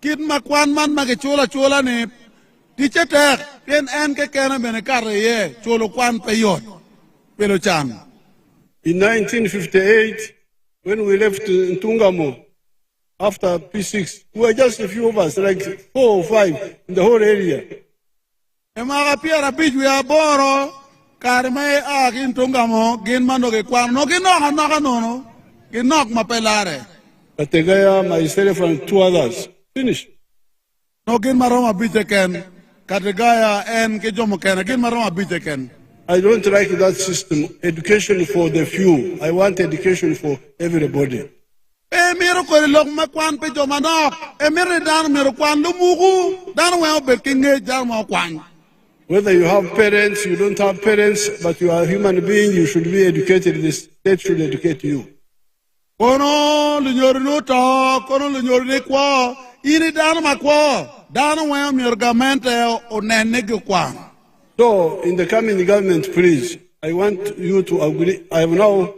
S5: Kid Makwan man Magachola Chola ne teacher tech, then Anke Kana Benekare, Cholo Kwan Payot, Pelochan.
S4: In 1958, when we left Tungamo after P6, we were just a few of us, like 4 or 5 in the whole area.
S5: Emagapia beach we are boro, Karme Agin Tungamo, Ginmano Kwan, no Ginok, Ginok Mapelare.
S4: Kategaya, myself, and 2 others. Finish.
S5: No Ginmaroma Bitaken, Kategaya and Kijomokan, Ginmaroma Bitaken.
S4: I don't like that system. Education for the few. I want education for everybody.
S5: Miracle look Makwan Pijomano, a Miridan Mirakwan Lumugu, Dan well Beking Jarmakwan.
S4: Whether you have parents, you don't have parents, but you are a human being, you should be educated. The state should educate you.
S5: Kono Lunyornuta, Kono Lunyornikwa, Iri Danamakwa, Danawam Yorgamente or Nanigukwan.
S4: So, in the coming government, please, I want you to agree. I have now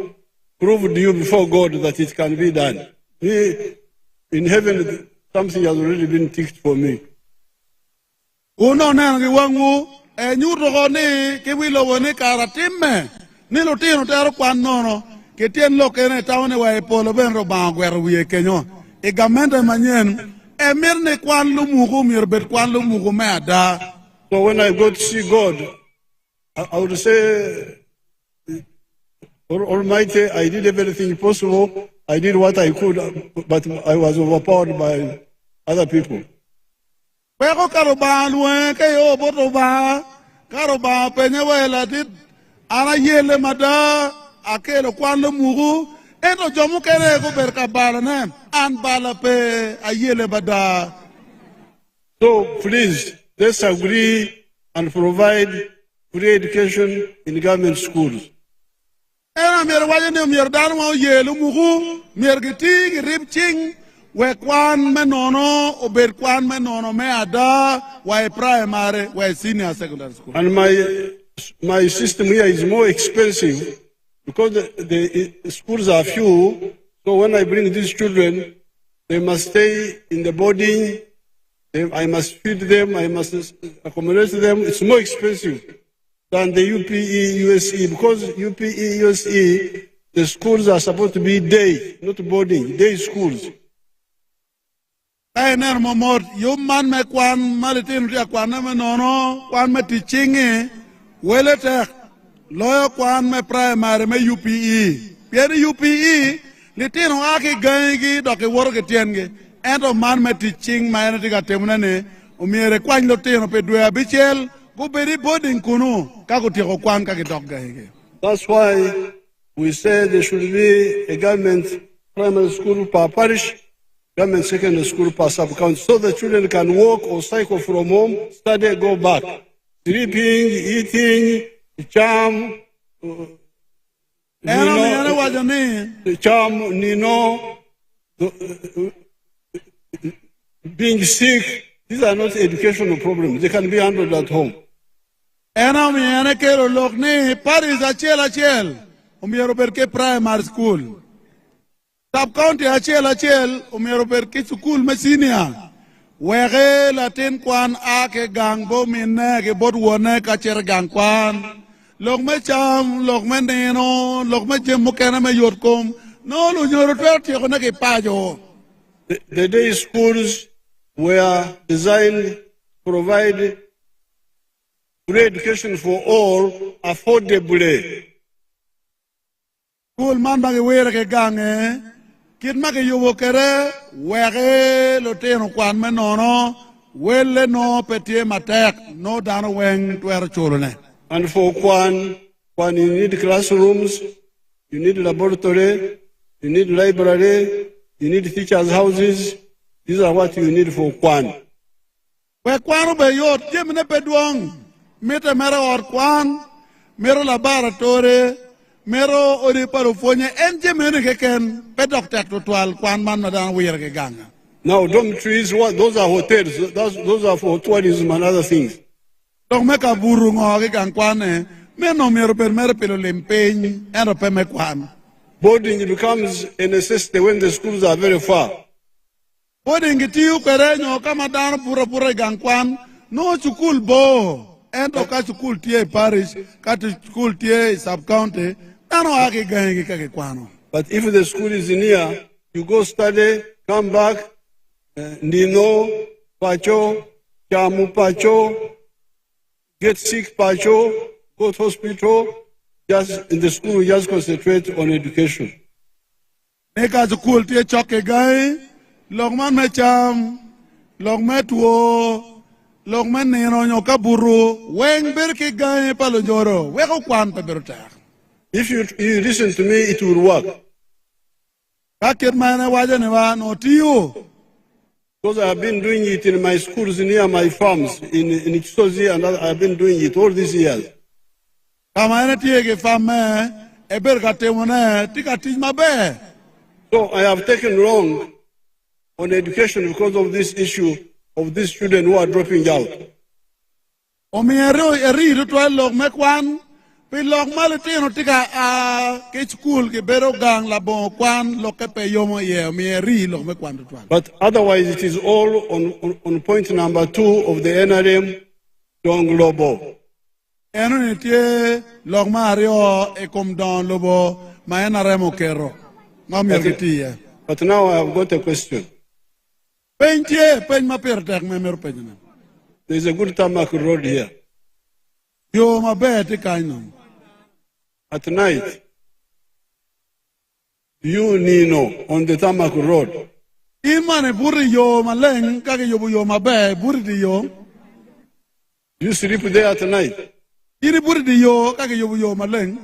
S4: proved to you before God that it can be done. In heaven, something has already been ticked for me.
S5: Uno nangi wangu, nyuro ni kiwilo ni karatime, nilo tino tero kwanono, kitien lo kene taone wa epolo benro bangwer wiye kenyo, e gamende manyen e mirne kwan lu mugu mir bet kwan lu mugu me ada.
S4: So when I go to see God, I would say, Almighty, I did everything possible. I did what I could, but I was overpowered by other people.
S5: Pero karoba luwe kayo botoba karoba penyewela dit ana yele mada akelo kwan lu mugu eno jomu kere ko berka bala ne an bala pe ayele bada.
S4: So please, let's agree and provide free education in government schools.
S5: Ena mir wajene mir dan mo yelu mugu mir giti rib ching we kwan menono ober kwan menono me ada we primary we senior secondary school.
S4: And my system here is more expensive because the schools are few. So when I bring these children, they must stay in the boarding. I must feed them. I must accommodate them. It's more expensive than the UPE, USE, because UPE, USE, the schools are supposed to be day, not boarding, day schools.
S5: Kainer momot yo man me kwan malitin ria kwan me nono kwan me teaching wele tek loyo kwan me primary me UPE pieri UPE litino aki gangi doke worke tienge ento man me teaching ma ene tiga temuna ne umiere kwan lo tino pe dua bichel go beri boarding kunu kako tiko kwan kake dok gangi.
S4: That's why we say there should be a government primary school per parish, government secondary school per sub-county, so the children can walk or cycle from home, study, go back. Sleeping, eating, charm, being sick, these are not educational problems. They can be handled at home.
S5: Ena kero lokni Paris achel umiero perke primary school. Sub-county achel umiero perke school me senior. Wege latin kwan ake gangbo minne ke bod wone kacher gang kwan. Lok me cham, lok me neno, lok me jem mukena me yotkom. No lu nyoro twerti ko na ke pajo.
S4: The day schools were designed to provide free education for all affordably.
S5: School man bagi wera ke gange, kit ma ke yobo kere, wege lo teno kwan me nono, wele no petie matek, no dano weng tuero cholone.
S4: And for Kwan, you need classrooms, you need laboratory, you need library, you need teachers' houses. These are what you need for Kwan.
S5: We Kwan be yot, jemne pedwang, mete mero or Kwan, mero laboratory, mero oriparofonya, en jemne keken, pe doctor total Kwan man madan wira ke ganga.
S4: Now dormitories, those are hotels, those are for tourism and other things.
S5: Don't make a burung or a gankwane, men no mere per merpelo lempeñ, and a pemekwan.
S4: Boarding becomes a necessity when the schools are very far.
S5: Boarding it you pereño, come down pura gankwan, no chukul bo, and to catch school tie parish, catch school tie sub-county, no ake gangi kakekwano.
S4: But if the school is near, you go study, come back, Nino, Pacho, Chamu Pacho, get sick, Pacho, go to hospital, just in the school, we just concentrate on education.
S5: Neka school tie choke guy, logman mecham, logmetuo, logmen nino nyoka buru, weng berke guy palojoro, weko kwan peberta.
S4: If you listen to me, it will work.
S5: Kakit mane wajane wa no tiyo.
S4: Because I have been doing it in my schools near my farms, in Chisozi, and I have been doing it all these years. So I have taken long on education because of this issue of these children who are dropping out. But otherwise, it is all on point number 2 of the NRM Dong Lobo. But now I have got a question. There's a good tarmac road here.
S5: Yo mabe kind of.
S4: At night, you Nino on the tarmac road.
S5: Imane buri yo maleng kage yo mabe buri di yo.
S4: You sleep there at night.
S5: Ini buri di yo kage yo maleng.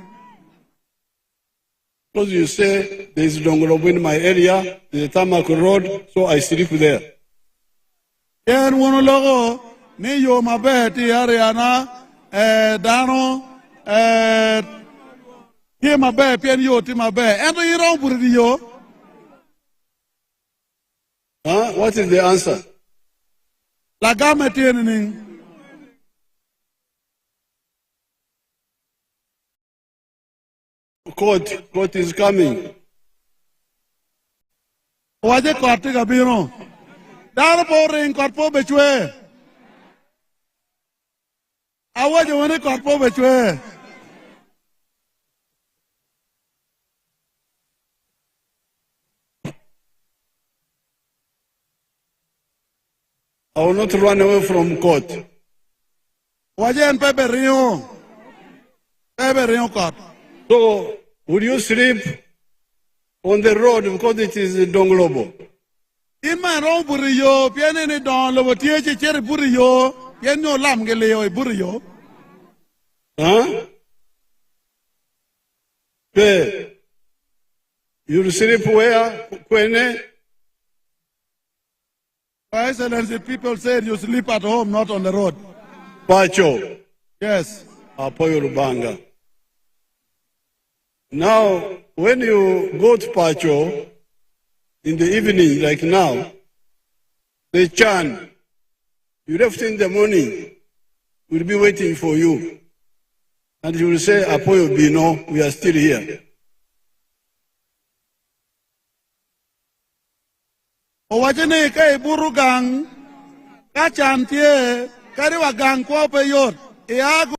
S4: Because you say there's Dongolobo in my area, there's a tarmac road, so I sleep there.
S5: Yen wono logo ni yo mabe ti ariana dano ti mabe pien yo ti mabe. Ento iro buri di yo.
S4: Huh? What is the answer?
S5: La game tiene ning.
S4: Court is coming.
S5: Waje korte gabino. Dar po ring korpo bechwe. Awaje wone korpo bechwe.
S4: I will not run away from court.
S5: Waje en pepe rio. Pepe rio court.
S4: So, would you sleep on the road because it is Dongolobo?
S5: In my room buriyo, piene ni don lo tie cher buriyo, yen no lam geleo buriyo.
S4: Huh? Where? You sleep where? Kwene?
S5: Your Excellency, people said you sleep at home, not on the road.
S4: Pacho.
S5: Yes.
S4: Apoyo Rubanga. Now, when you go to Pacho in the evening, like now, the Chan, you left in the morning, will be waiting for you. And you will say, Apoyo Bino, we are still here.
S5: Owajene kai burugang, kachantie, kariwa gang kwa peyot, iago.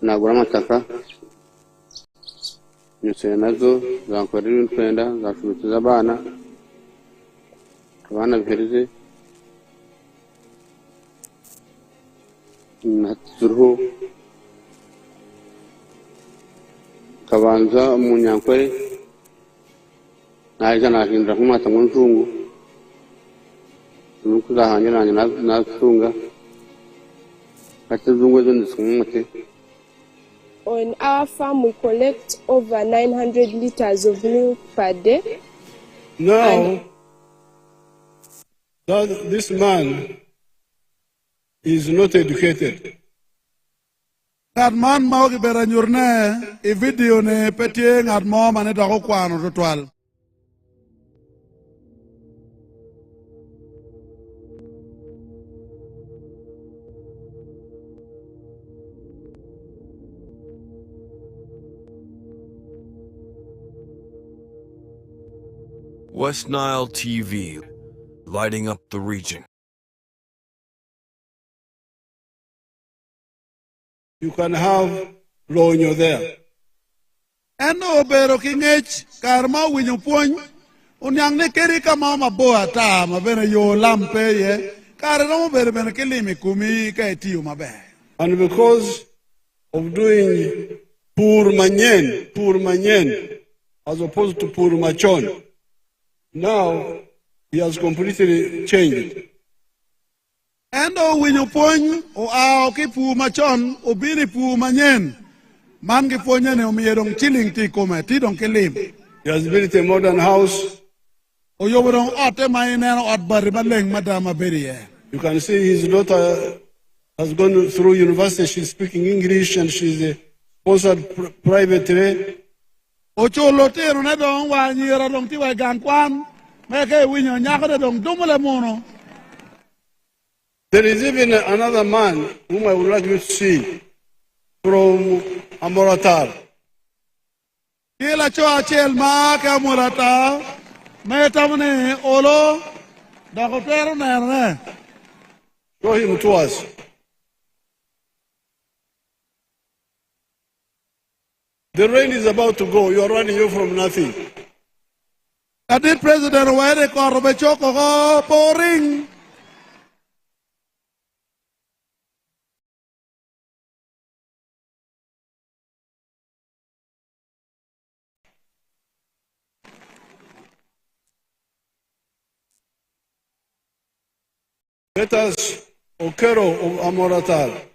S9: nagura amataka nyusuye nazo zankorera ibintu nzashubitiza abana bihereze naturuhu kabanza umunyankore naje nahindura nk'umwata mu njungu nuko zahanje nanje nasunga katuzungwe zo ndisumute.
S10: On our farm, we collect over 900 liters of milk per day.
S4: Now, this man is not educated.
S5: That man mauki beranyurne, a video ne petien at mom and it a hokwano ritual.
S11: West Nile TV, lighting up the region.
S4: You can have law when you're there.
S5: And no bero king H. karma winyo puony unyang ne keri kama maboa ta mabene yo lampe ye kare no bere bene kelimi kumi ka etiyo mabe.
S4: And because of doing poor manyen, as opposed to poor machon, now he has completely changed.
S5: Endo winyo puony o ao ki pu machon o bini pu manyen man ki puonye ne omiye dong chiling ti kome ti dong kelim.
S4: He has built a modern house.
S5: O yobo dong ote ma ineno ot bari baleng madama beri.
S4: You can see his daughter has gone through university. She's speaking English and she's sponsored privately.
S5: O cholo tero ne dong wa nyira dong ti wa gan kwan me ke winyo nyako dong dumule mono.
S4: There is even another man whom I would like you to see from Amoratar.
S5: Kila choa chel ma ke Amurata me tamne olo da ko pero ne.
S4: Show him to us. The rain is about to go. You are running away from nothing.
S5: Kadit President Yoweri Kaguta Choko ko pouring.
S4: Let us Okero of Amoratar.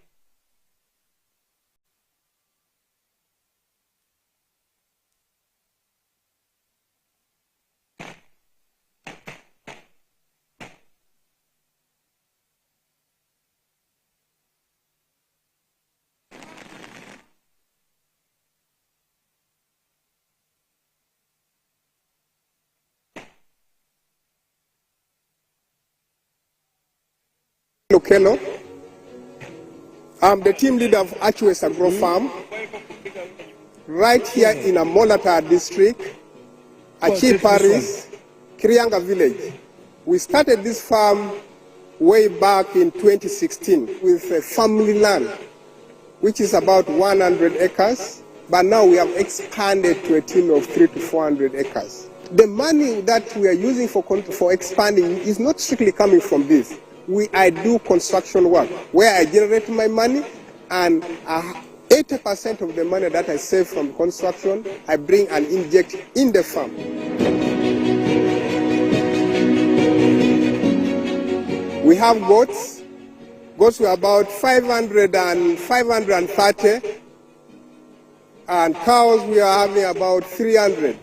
S12: Lokelo. I'm the team leader of Achwes Agro Farm, right here in Amolata district, Achi Paris, Krianga village. We started this farm way back in 2016 with a family land, which is about 100 acres, but now we have expanded to a team of 300 to 400 acres. The money that we are using for expanding is not strictly coming from this. I do construction work where I generate my money, and 80% of the money that I save from construction, I bring and inject in the farm. We have goats. Goats were about 530, and cows we are having about 300.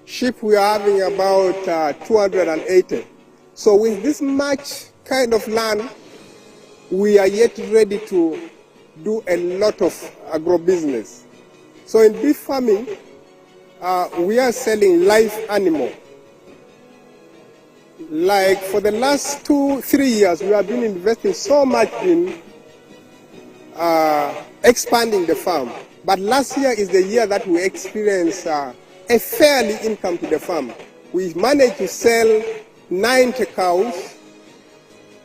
S12: Sheep we are having about 280. So with this much kind of land, we are yet ready to do a lot of agro-business. So in beef farming, we are selling live animal. Like for the last 2-3 years, we have been investing so much in expanding the farm. But last year is the year that we experienced a fairly income to the farm. We managed to sell 90 cows,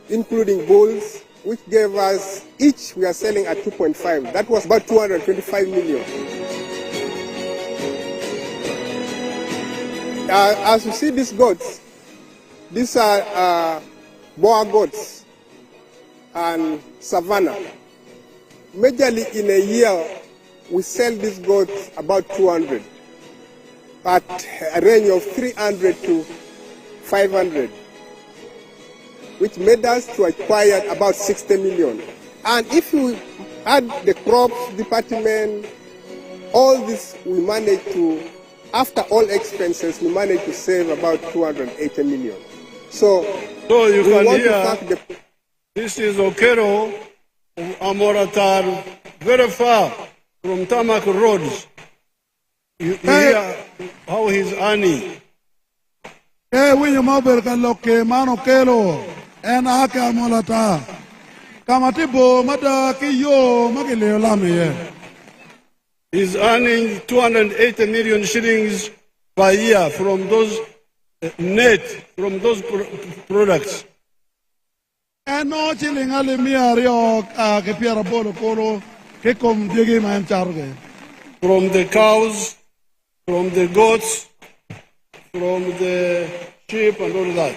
S12: including bulls, which gave us, each we are selling at 2.5. That was about 225 million. As you see these goats, these are Boer goats and Savannah. Majorly in a year, we sell these goats about 200, at a range of 300 to 500. Which made us to acquire about 60 million. And if you add the crops department, all this we managed to, after all expenses, we managed to save about 280 million. So
S4: you can hear, this is Okero of Amoratar, very far from Tamak roads. You hear how he's earning.
S5: Winyo mabel kan loke mano kelo. En ake Amolata. Kamatibo mada kiyo magile lame.
S4: He's earning 280 million shillings per year from those from those products.
S5: And no chilling ale miario ke piara bolo kolo ke kom digi man charge.
S4: From the cows, from the goats, from the sheep and all that.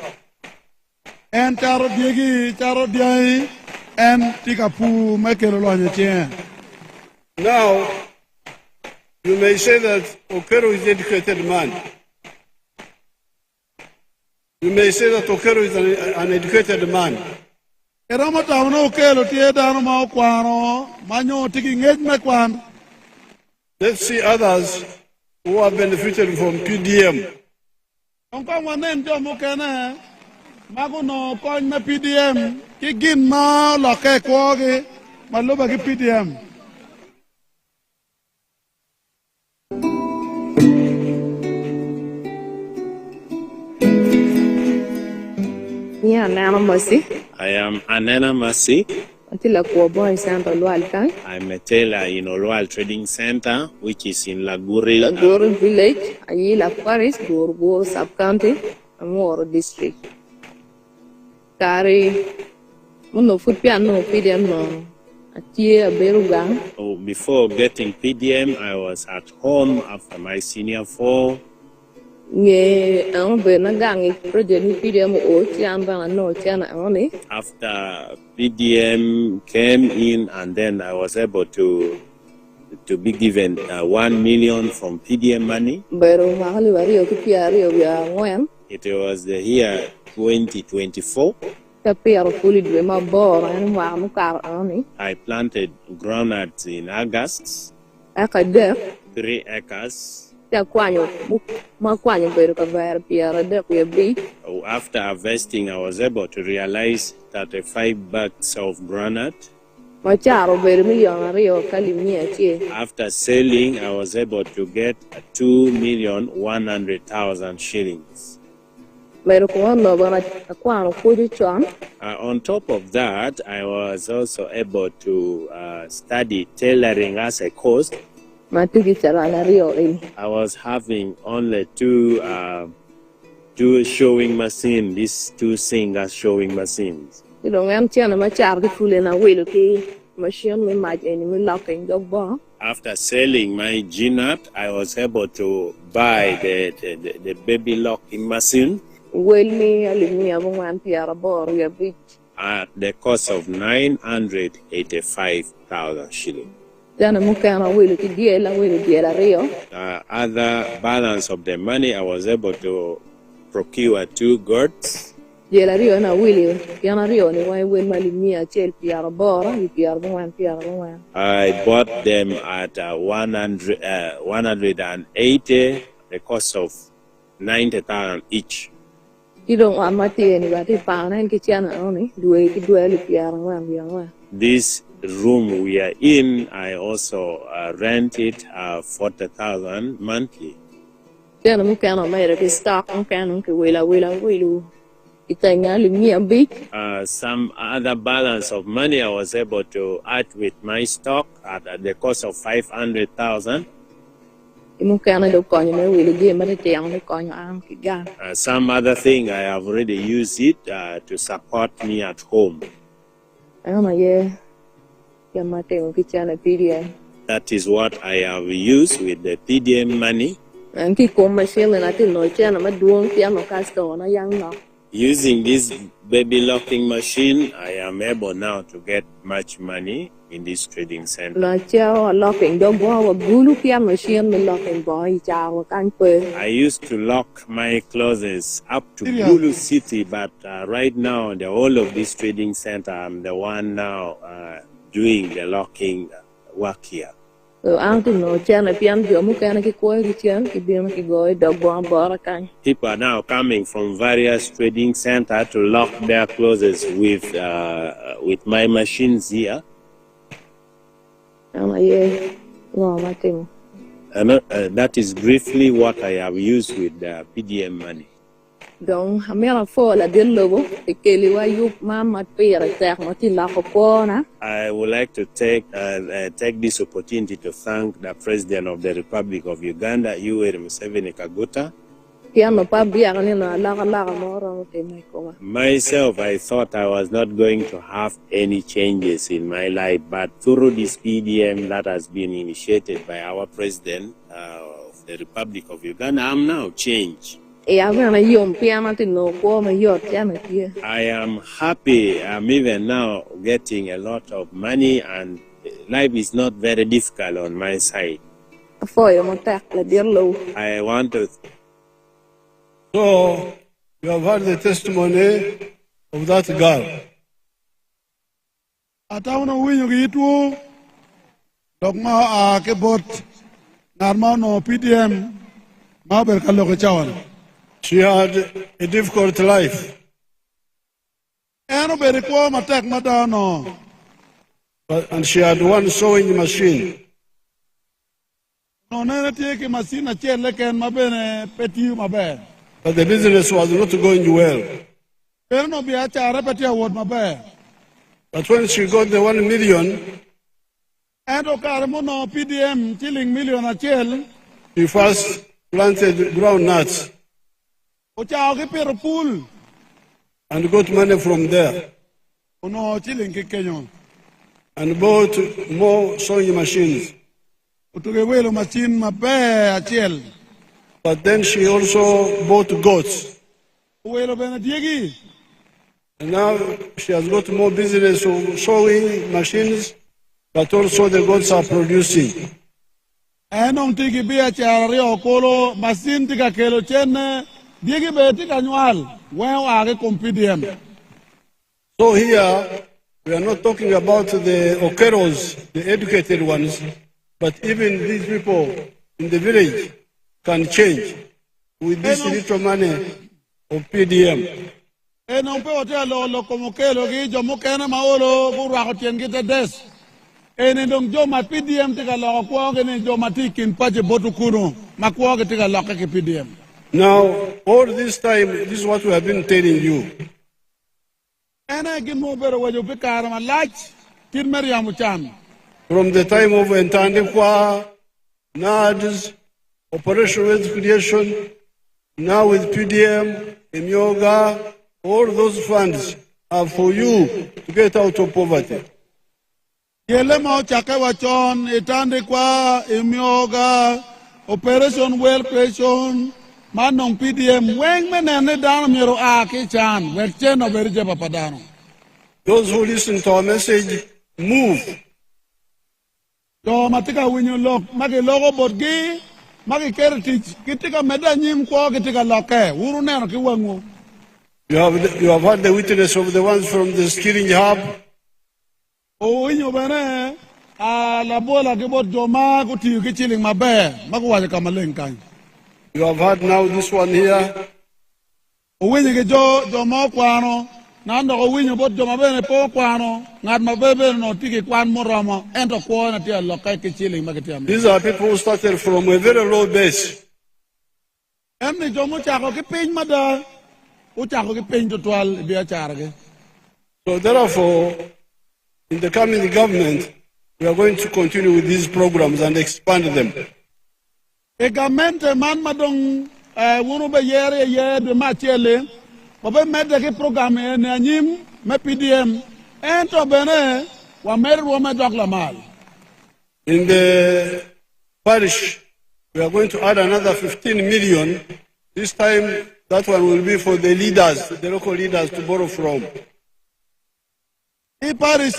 S5: En charo diai en tikapu mekelo lo.
S4: Now, you may say that Okero is an educated man. You may say that Okero is an educated man.
S5: Eramo tawno Okelo tie dano ma okwano manyo tiki ngej mekwan.
S4: Let's see others who have benefited from PDM.
S5: Onko wanen jo mukene mago no kon me PDM ki gin ma lo ke kwogi maluba ki PDM.
S13: Yeah, Nana Mercy.
S14: I am Anena Mercy.
S13: I'm a
S14: tailor in Olual Trading Center, which is in Laguri.
S13: Laguri Village, Ayila Paris, Gorgo Sub-County, Amuru District. Kari, Muno Food Piano, PDM, Atia Berugang.
S14: Before getting PDM, I was at home after my senior 4.
S13: After
S14: PDM came in, and then I was able to be given 1 million from PDM money. It was the year 2024. I planted groundnuts in August, 3 acres. After harvesting, I was able to realize 35 bags of groundnut. After selling, I was able to get 2,100,000 shillings. On top of that, I was also able to study tailoring as a course. I was having only two showing machines, these 2 singer showing machines. After selling my G-nut, I was able to buy the baby locking machine at the cost of 985,000 shillings. Other balance of the money, I was able to procure 2 goats. I bought them at 180, the cost of 90,000 each. This room we are in, I also rent it 40,000 monthly. Some other balance of money I was able to add with my stock at the cost of 500,000. Some other thing I have already used it to support me at home. That is what I have used with the PDM money. Using this baby locking machine, I am able now to get much money in this trading center. I used to lock my clothes up to Gulu City, but right now, the whole of this trading center, I'm the one now doing the locking work here. People are now coming from various trading centers to lock their clothes with my machines here. That is briefly what I have used with the PDM money. I would like to take this opportunity to thank the President of the Republic of Uganda, Yoweri Kaguta Museveni. Myself, I thought I was not going to have any changes in my life, but through this PDM that has been initiated by our President of the Republic of Uganda, I'm now changed.
S13: I am
S14: happy. I'm even now getting a lot of money, and life is not very difficult on my side. I want to.
S4: So, you have heard the testimony of that girl.
S5: Atauna winyo gitu dogma ke bot narma no PDM ma ber kallo ke chawan.
S4: She had a difficult life.
S5: Eno ber ko matek madano.
S4: And she had one sewing machine.
S5: No nene teke machine achele ken mabene peti maber.
S4: But the business was not going well.
S5: Pero no bi achara peti award maber.
S4: But when she got the 1 million,
S5: eno karmono PDM chilling million achel.
S4: She first planted groundnuts. And got money from there. And bought more sewing machines. But then she also bought goats. And now she has got more business of sewing machines, but also the goats are producing.
S5: Enong tiki bia chari okolo masin tika kelo chene diegi beti kanual when age compedium.
S4: So here we are not talking about the okeros, the educated ones, but even these people in the village can change with this little money of PDM.
S5: Enong pe hotel lo como kelo gi jomo kena maolo burwa ko tiengite des. Ene dong jo mat PDM tika lo ko ngene jo matikin paje botu kuno makwo ke tika lo ke PDM.
S4: Now all this time this is what we have been telling you.
S5: Ene gin mo bero wajo pe karama lach kin Mariam Chan.
S4: From the time of Entandikwa, NADS, Operation Wealth Creation, now with PDM, Emyoga, all those funds are for you to get out of poverty.
S5: Yele mau chake wachon itande kwa Emyoga Operation Wealth Creation manong PDM weng menene dano miro aki chan wekchen oberije papadano.
S4: Those who listen to our message move.
S5: Jo matika winyo lok magi logo bodgi magi keretich kitika meda nyim kwa kitika loke uru neno ki wangu.
S4: You have heard the witness of the ones from the skilling hub.
S5: O winyo bene a la bola ke bot joma kuti ki chilling mabe magwaje kamalenkan.
S4: You have heard now this one here.
S5: O winyo ke jo mo kwano nando o winyo bot joma bene po kwano ngat mabebe no tiki kwan moromo ento ko na tia lokai ki chilling magatiam.
S4: These are people who started from a very low base.
S5: Emni jomo chako ki piny mada uchako ki piny total biya charge.
S4: So therefore, in the coming government, we are going to continue with these programs and expand them.
S5: E government man madong wunu be yere ye de machele obe mede ki program e ne anyim me PDM ento bene wa mer wo me dok la mal.
S4: In the parish, we are going to add another 15 million. This time, that one will be for the leaders, the local leaders to borrow from.
S5: I parish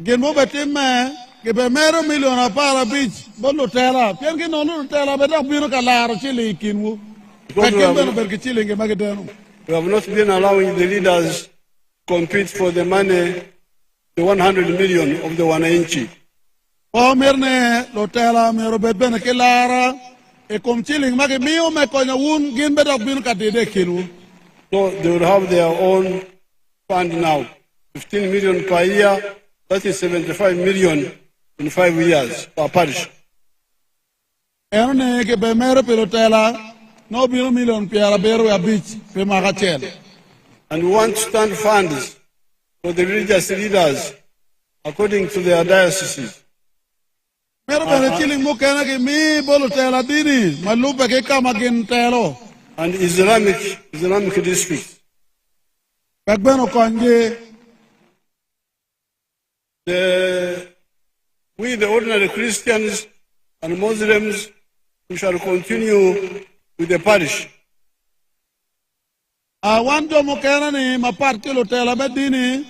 S5: geno betime ke be mero million para beach bolo tera pien ke no no tera be dok biro kala chile kinwu.
S4: We have not been allowing the leaders to compete for the money, the 100 million of the 1 inch.
S5: O merne lotela mero bedbene kelara e kom chilling mage mio me konya wun gin bedok bin katide kilu.
S4: So they will have their own fund now. 15 million per year, that is 75 million in 5 years per parish.
S5: Erne ke be mero pelotela no million piara beru a beach pe magachel.
S4: And we want to stand funds for the religious leaders according to their dioceses.
S5: Pero bene chilling mo kana ke mi bolo tela dini malupe ke kama gin telo
S4: and Islamic districts.
S5: Bagbeno konje
S4: we the ordinary Christians and Muslims we shall continue with the parish.
S5: Wan jomo kena ni mapat kilo tela bedini.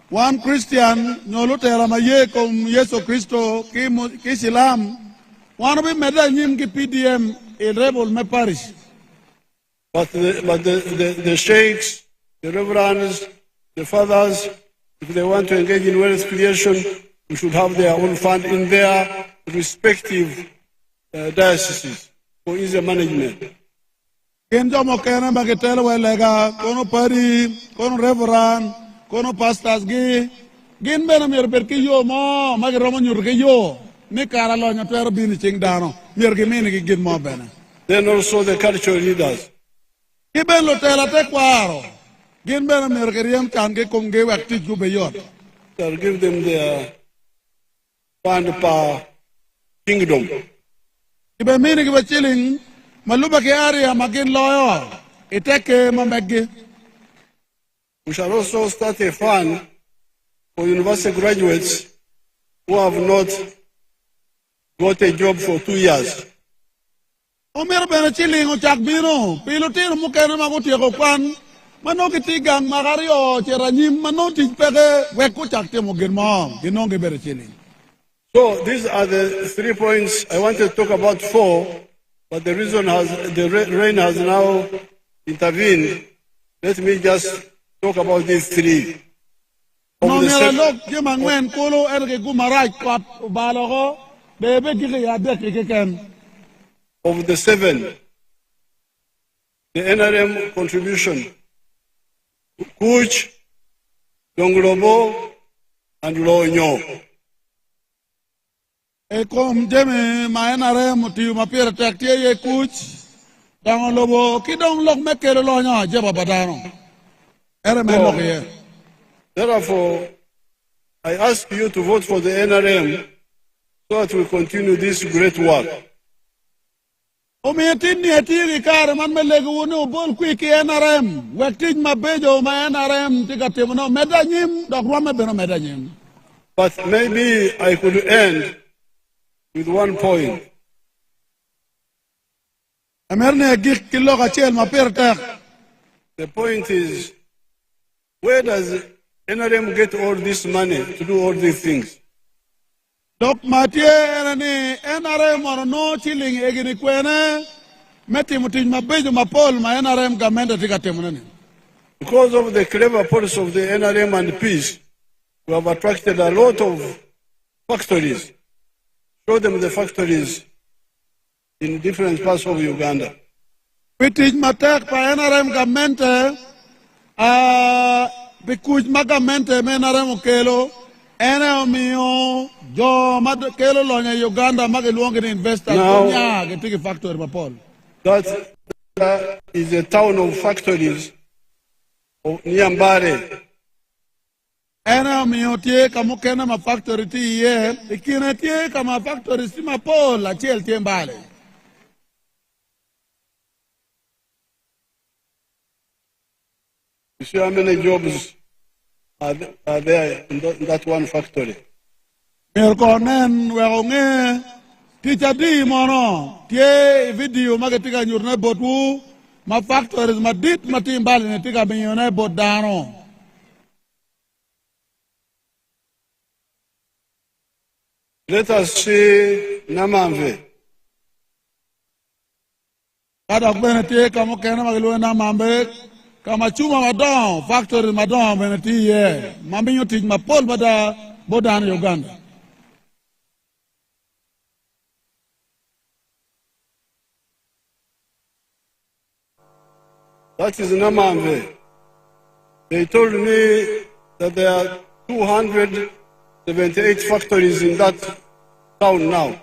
S5: One Christian nyolo tela maye kom Yesu Kristo ki Silam. One of them meda nyim ki PDM in rebel me parish.
S4: But the sheikhs, the reverends, the fathers, if they want to engage in wealth creation, we should have their own fund in their respective dioceses for easier management.
S5: Kenjo mo kena bagitel welega kono pari kono reverend kono pastors gi gin bena mir perki yo mo magiromo nyur ke yo ni kara lo nyato bini ching dano mir gi mini gi gin mo bena.
S4: Then also the cultural leaders.
S5: Giben lo tela te kwaro gin bena mir ke riem kan ke konge wakti gu be yot.
S4: They'll give them their fund per kingdom.
S5: Giben mini gi bachiling maluba ke area magin loyo iteke mamegi.
S4: We shall also start a fund for university graduates who have not got a job for 2 years.
S5: Omer bena chiling o chak bino pilotir mukena maguti ko kwan mano kitigang magario cheranyim mano tipege weku chakte mo girmo ginonge bere chiling.
S4: So these are the 3 points. I wanted to talk about 4, but the rain has now intervened. Let me just talk about these 3.
S5: No mera lok jemangwen kolo erge gumaraj kwap balogo bebe gige ya deke ken.
S4: Of the 7, the NRM contribution, Kuch, Donglobo, and Lonyo.
S5: Kom jeme ma NRM ti ma pere taktie ye Kuch, Donglobo ki dong lok mekere Lonyo jeba badano.
S4: Therefore, I ask you to vote for the NRM so that we continue this great work.
S5: Omietini atiri kare man melego wono bol kwiki NRM wetij mabejo ma NRM tigatimo medanyim dokwame beno medanyim.
S4: But maybe I could end with 1 point.
S5: Amerne gik kilo kachel ma pertek.
S4: The point is, where does NRM get all this money to do all these things?
S5: Dok matie ni NRM or no chilling egini kwene meti mutij mabejo mapol ma NRM gamenda tigatemunani.
S4: Because of the clever policy of the NRM and peace, we have attracted a lot of factories. Show them the factories in different parts of Uganda.
S5: Pitij matek pa NRM gamente bikuj magamente NRM kelo ene mio jo mad kelo lonya Uganda mageluonge investor nya getiki factory mapol.
S4: That is a town of factories of Niambare.
S5: Ene mio tie kamo kena ma factory ti ye ikine tie kama factory si mapol la chel tie mbale.
S4: You see how many jobs are there in that one factory?
S5: Merkonen weonge ticha di mono tie video magatika nyurne botu ma factories ma dit matimbali ne tika binyone bodano.
S4: Let us see Namamve.
S5: Kada kwene tie kamo kena magelu Namamve kama chuma madon factory madon beneti ye mambinyo tij mapol bada bodan Uganda.
S4: That is Namamve. They told me that there are 278 factories in that town now.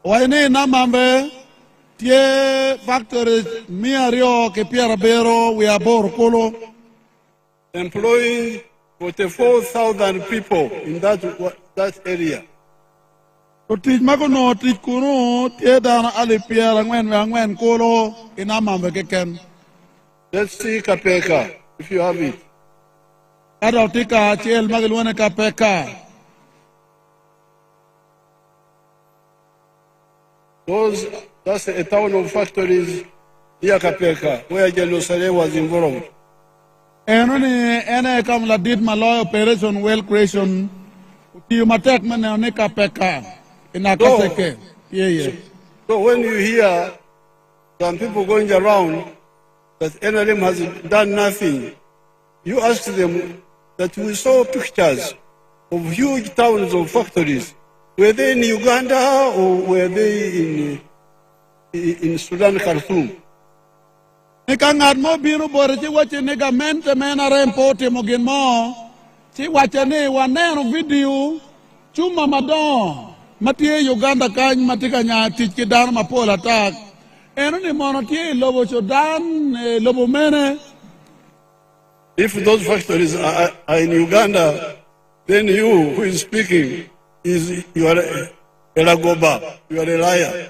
S5: Waine Namamve tie factories miario ke piara bero we are bor kolo
S4: employing 44,000 people in that area.
S5: Tij magono tij kuno tie dana ali piara ngwen kolo Namamve keken.
S4: Let's see Kapeka if you have it.
S5: Adotika tiel magelwane Kapeka.
S4: That's a town of factories Yakapeka, where Jerusalem was involved.
S5: Ene kam la did malo operation well creation. You matek man ne kapeka in akaseke. Yeah.
S4: So when you hear some people going around that NRM has done nothing, you ask them that we saw pictures of huge towns of factories. Were they in Uganda or were they in Sudan, Khartoum?
S5: Nikangat mo biro bore chi wache negamente mena rempote mo gin mo chi wache ne waneno video chuma madon matie Uganda kany matika nya tich kidan mapola tak eno ni mono tie lobo Sudan lobo mene.
S4: If those factories are in Uganda, then you who is speaking you are a lagoba, you are a liar.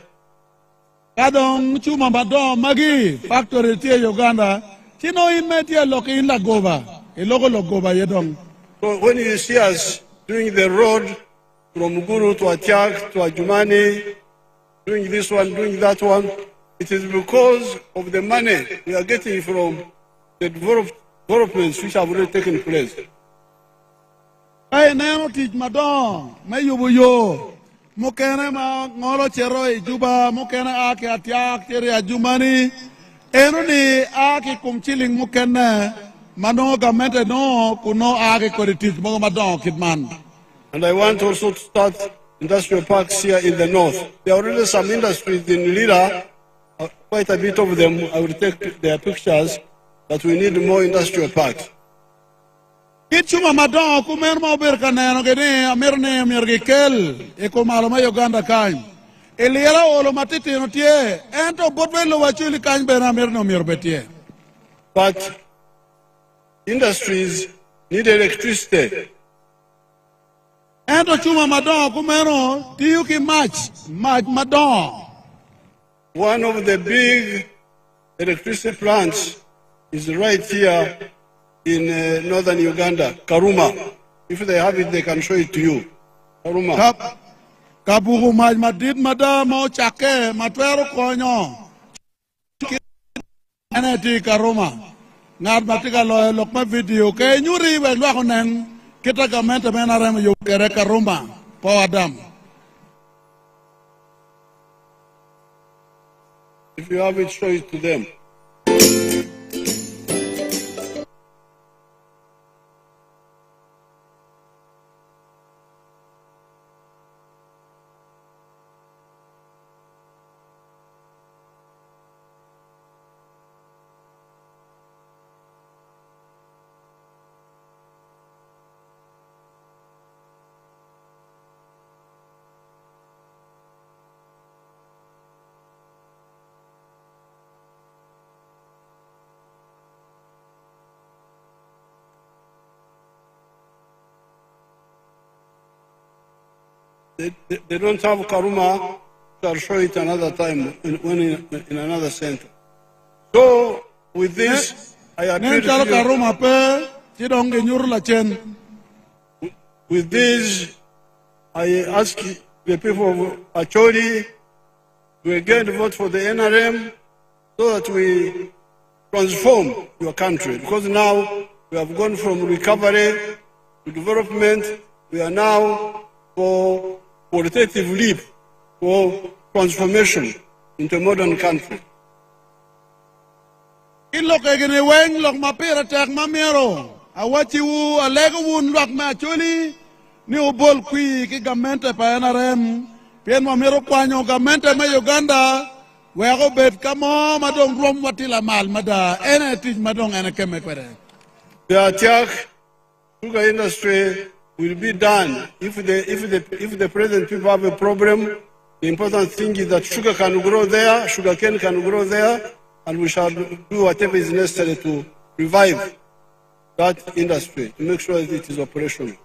S5: Kadong chuma madon magi factory tie Uganda chino in metie loki in lagoba logo logoba yedong.
S4: So when you see us doing the road from Guru to Atiak to Ajumani, doing this one, doing that one, it is because of the money we are getting from the developments which have already taken place.
S5: Hey, now teach madon, may you yo. Mukene ma ngolo chero Juba, mukene aki Atiak teri Ajumani. Eno ni aki kumchiling mukene mano gamente no kuno aki koritis mo madon kidman.
S4: And I want also to start industrial parks here in the north. There are already some industries in Lira, quite a bit of them. I will take their pictures, but we need more industrial parks.
S5: Itchuma madon kumer mo berkaneno gene amirne amirgikel ekomalo Uganda kan. Eliera olo matiti no tie ento botwelo wachuli kan bena amirno mirbetie.
S4: But industries need electricity.
S5: Ento chuma madon kumero tiyuki match madon.
S4: One of the big electricity plants is right here in northern Uganda, Karuma. If they have it, they can show it to you. Karuma.
S5: Kabugu madid madamo chake matwero konyo. Aneti Karuma. Ngad matika lo lokma video ke nyuri we lo konen kita gamente menarem yo kere Karuma po Adam.
S4: If you have it, show it to them. They don't have Karuma, I'll show it another time in another center. So with this, I appeal to you. With this, I ask the people of Acholi to again vote for the NRM so that we transform your country. Because now we have gone from recovery to development. We are now for qualitative leap for transformation into a modern country.
S5: Ilok egene weng lok mapira tak mamero. Awachi wu alego wun lok ma choli ni ubol kui ki gamente pa NRM. Pien mamero kwanyo gamente ma Uganda. Wego bet kamo madong rom watila mal mada ene tij madong ene keme kwere.
S4: The attack sugar industry will be done if the present people have a problem. The important thing is that sugar can grow there, sugar cane can grow there, and we shall do whatever is necessary to revive that industry to make sure that it is operational.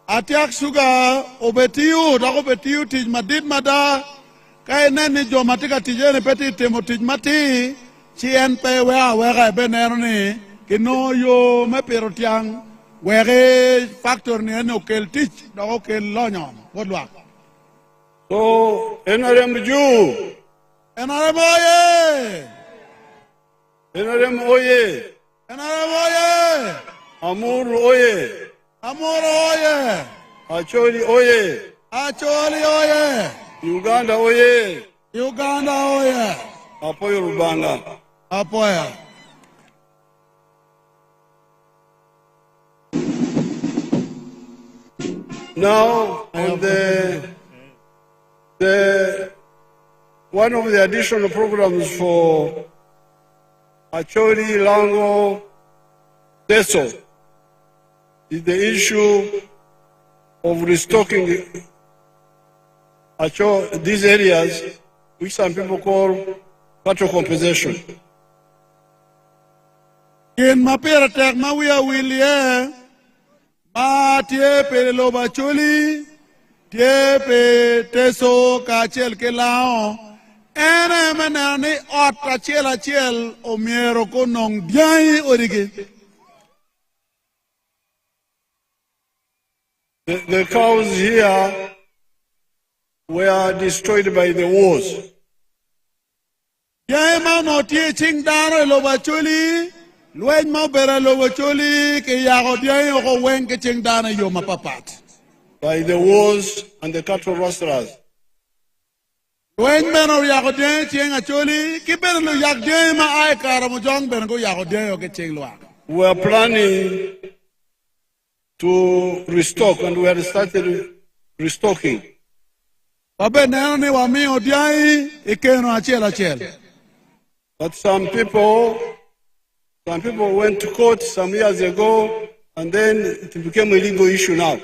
S5: Atiak sugar obetiu dako betiu tij madid mada kay neni jo matika tijene peti temo tij mati chien pe wega benero ni kino yo me perotiang wege factor ni eno kel tij dako kel lonyo wodwa.
S4: So NRM Jew.
S5: NRM oye.
S4: NRM oye!
S5: NRM oye!
S4: Amuru oye!
S5: Amuru oye!
S4: Acholi oye!
S5: Acholi oye!
S4: Uganda oye!
S5: Uganda oye!
S4: Apoyo Rubanga.
S5: Apoya.
S4: Now, on one of the additional programs for Acholi, Lango, Teso is the issue of restocking these areas, which some people call cattle compensation.
S5: In mapera tek mawia wilie, ma tie pe loba choli, tie pe teso kachel ke lao, ene menani ot achel o miero ko nong biai orige.
S4: The cows here were destroyed by the wars.
S5: Biai ma no tie ching daro loba choli, Luen mo bera lobo choli ke yago diay ko wen ke ching dana yo mapapat.
S4: By the wars and the cattle rustlers.
S5: Luen meno yago diay ching a choli ki bera lo yag diay ma ay kara mo jong bera ko yago diay ke ching loa.
S4: We are planning to restock and we have started restocking.
S5: Babe neno ni wa mi o diay ikeno achel.
S4: But some people went to court some years ago, and then it became a legal issue now.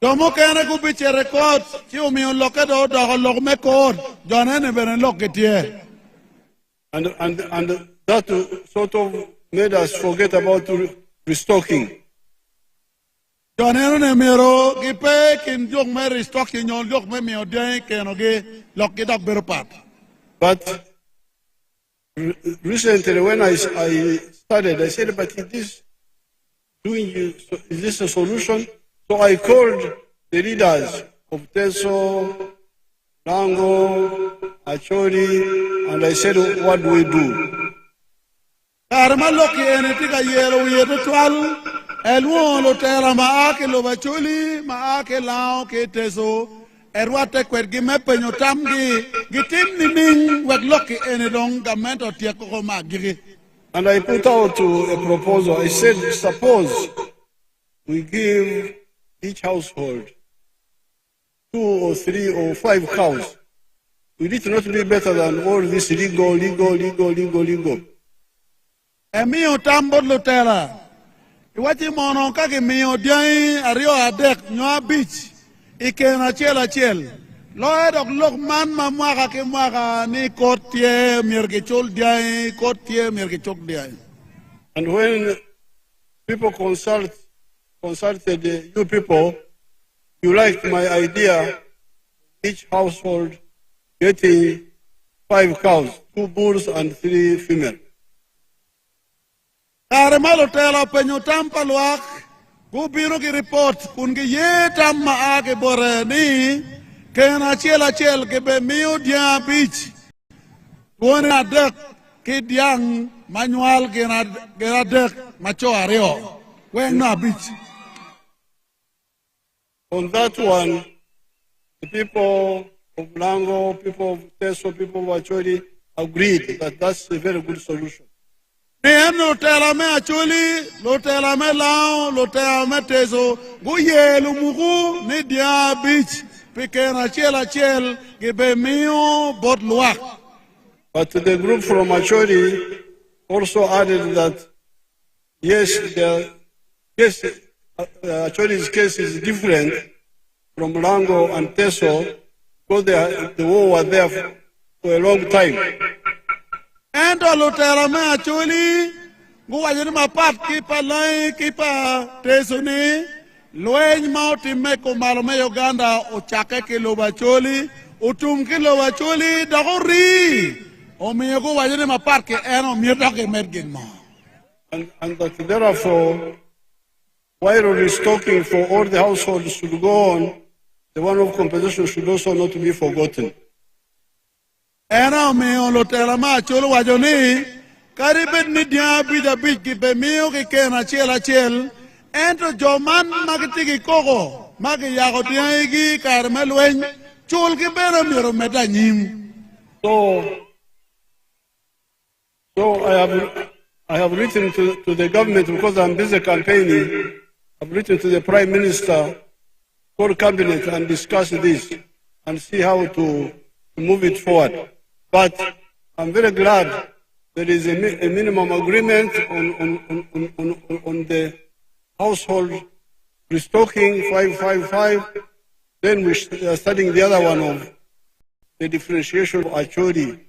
S5: Domo kena ku biche record, ki umi on loke do lok me court, jonene beren loke tie.
S4: And that sort of made us forget about restocking.
S5: Jonene ne mero ki pe kin jok me restocking yon jok me mi odien keno ge loke dak berupat.
S4: But recently, when I started, I said, but is this a solution? So I called the leaders of Teso, Lango, Acholi, and I said, what do we do?
S5: Karma loki enetika yelo yeto twal, elwo lo tera maake lo bacholi, maake lao ke Teso, erwate kwet gi mepe nyotam gi tim ni ning wek loki enedong gamento tieko ko magiri.
S4: And I put out a proposal. I said, suppose we give each household 2 or 3 or 5 cows. Will it not be better than all this legal?
S5: Emio tambot lutela. Iwati mono kage mio diai ario adek nyoa beach. Ikena chel. Loe dok lok man mamaka ke maka ni kotie mirge chol diai, kotie mirge chok diai.
S4: And when people consulted you people, you liked my idea, each household getting 5 cows, 2 bulls and 3 female.
S5: Karemalo tela penyo tampa luak, gubino ki report, kungi ye tamma ake bore ni, kena chel ke be miu dia beach. Tuone adek ki diang manual kena dek macho areo. Weng na beach.
S4: On that one, the people of Lango, people of Teso, people of Acholi agreed that that's a very good solution.
S5: No tela me Acholi, lo tela me Lao, lo tela me Teso, guye lumugu ni dia beach. Pikena chel ke be miu bot luak.
S4: But the group from Acholi also added that yes, Acholi's case is different from Lango and Teso because the war was there for a long time.
S5: And all tell me Acholi, go ahead my part keeper line keeper Tesoni, Loen Mouti Meko Malome Uganda, Ochake Kilo Bacholi, Utum Kilo Bacholi, Dagori, Omiago ahead my part and Mirake Mergin.
S4: And that therefore, while restocking for all the households should go on, the one of compensation should also not be forgotten.
S5: Ena me on lo tela ma cholo wajoni karibet ni dia bija bij ki be miyo ki kena chiel ento joman magiti ki koko magi yago dia igi karmel wen chul ki bero miro meta nyim.
S4: So I have written to the government because I'm busy campaigning. I've written to the Prime Minister, for cabinet, and discuss this and see how to move it forward. But I'm very glad there is a minimum agreement on the household restocking 555. Then we are studying the other one of the differentiation of actually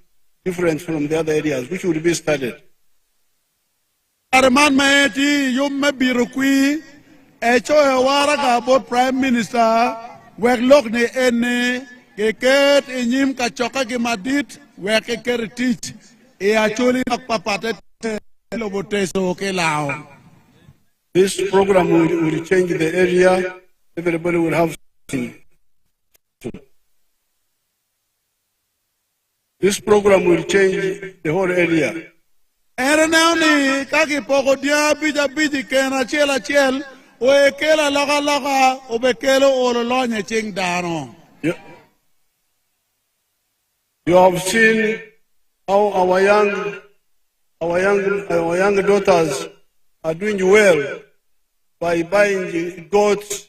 S4: different from the other areas, which will be studied.
S5: Arman maeti yum me birukui echo ewara ka board Prime Minister wek lok ni ene keket inyim kachoka ki madit wek kekeri teach e actually nakpapate loboteso ke lao.
S4: This program will change the area. Everybody will have something. This program will change the whole area.
S5: Erenauni kaki poko dia bija biji kena chiel o ekela loga o bekelo o lonye ching dano.
S4: You have seen how our young daughters are doing well by buying goats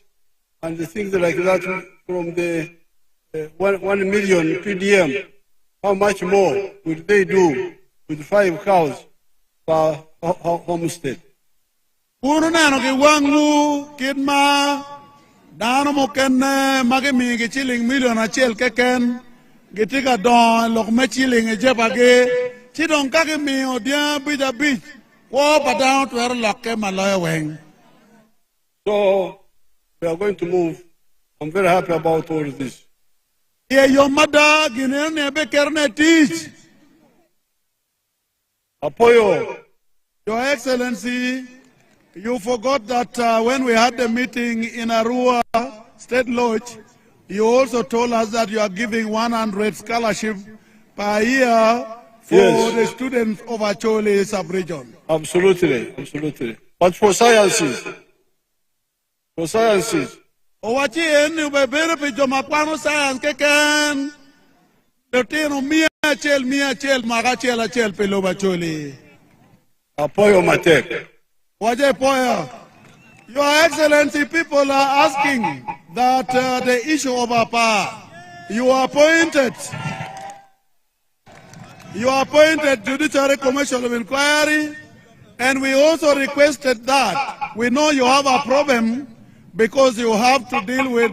S4: and things like that from the 1 million PDM. How much more would they do with 5 cows per homestead?
S5: Puro nano ki wangu kidma dano mo ken mage mi ki chilling million achel keken gitika don lok me chilling e jebage chidon kake mi odia bija bij wo padao to er lokke maloya weng.
S4: So we are going to move. I'm very happy about all this.
S5: Yeah, your mother ginerne be kerne teach.
S4: Apoyo.
S5: Your Excellency, you forgot that when we had the meeting in Arua State Lodge, you also told us that you are giving 100 scholarship per year for the students of Acholi sub-region.
S4: Absolutely. But for sciences.
S5: Owachi enu bebere pe jomakwano science keken. Lotino mia chel maga chel pe loba choli.
S4: Apoyo matek.
S5: Waje poya. Your Excellency, people are asking that the issue of APA, you appointed Judiciary Commission of Inquiry, and we also requested that. We know you have a problem because you have to deal with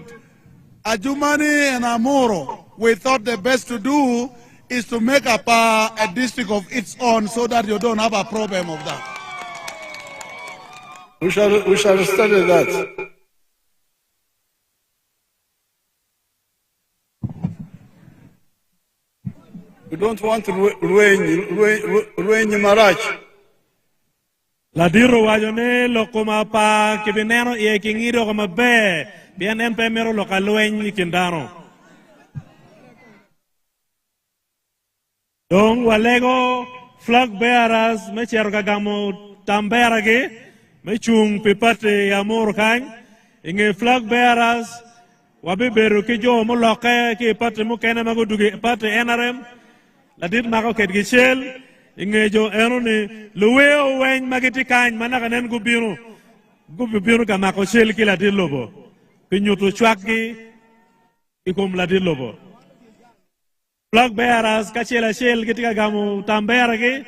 S5: Ajumani and Amuru. We thought the best to do is to make APA a district of its own so that you don't have a problem of that.
S4: We shall study that. We don't want to ruin Marach.
S2: La diro wajone lokoma pa kibinero ye kingiro kama be bien empemero lokaluen kindano. Dong walego flag bearers me chergagamo tamberage me chung pipate Amuru kany inge flag bearers wabiberu ki jo mo loke ki pate mo kene mago dugi pate NRM la dit mako ket gi chel inge jo erone luweo wen magiti kany manaka nen gubiru ka mako chel ki la dit lobo pinyuto chwak gi ikum la dit lobo flag bearers ka chela chel gitika gamu tamberage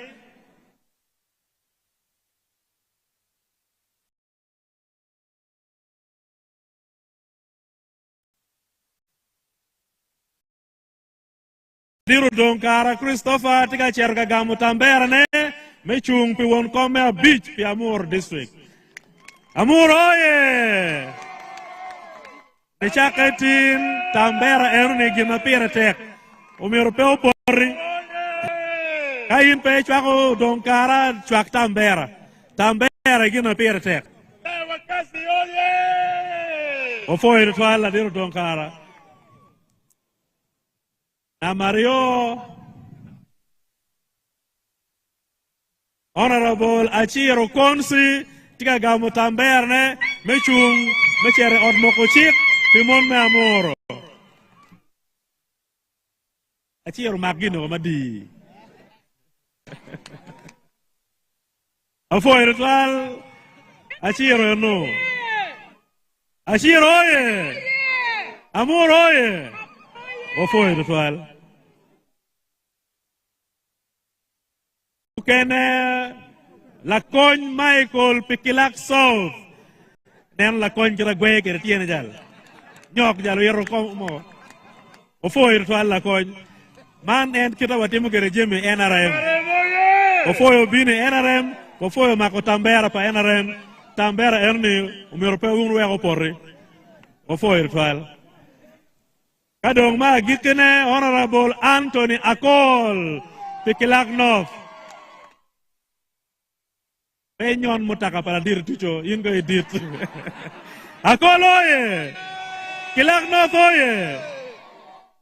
S2: Diru Donkara Christopher tika cherga gamu tambera ne mechung pi won come a beach pi Amuru district. Amuru oye! Nechaketin tambera erune gina pira tek. Umiru peo porri. Kain pe chwako Donkara chwak tambera. Tambera gina pira tek. Ofoy twala diru Donkara. Na Mario Honorable Achiro Konsi, tika gamu tamberne, mechung, mechere odmoko chik, pimon me Amuru. Achiro magino madi. Afo ritual, Achiro no. Achiro oye. Amuru oye. Afo ritual. Kene la cogne Michael Pikilak South nen la cogne kira gwe kira tiene jal nyok jalo yero ko mo o foyer to alla cogne man en kita watimu kere jeme NRM o foyo bine NRM o foyo mako tambera pa NRM tambera erni umerope unru ya porri o foyer to alla kadong ma gikene Honorable Anthony Akol Pikilak North Penyon mutaka para dir tucho, yun ko edit. Akoloye! Kilak no toye!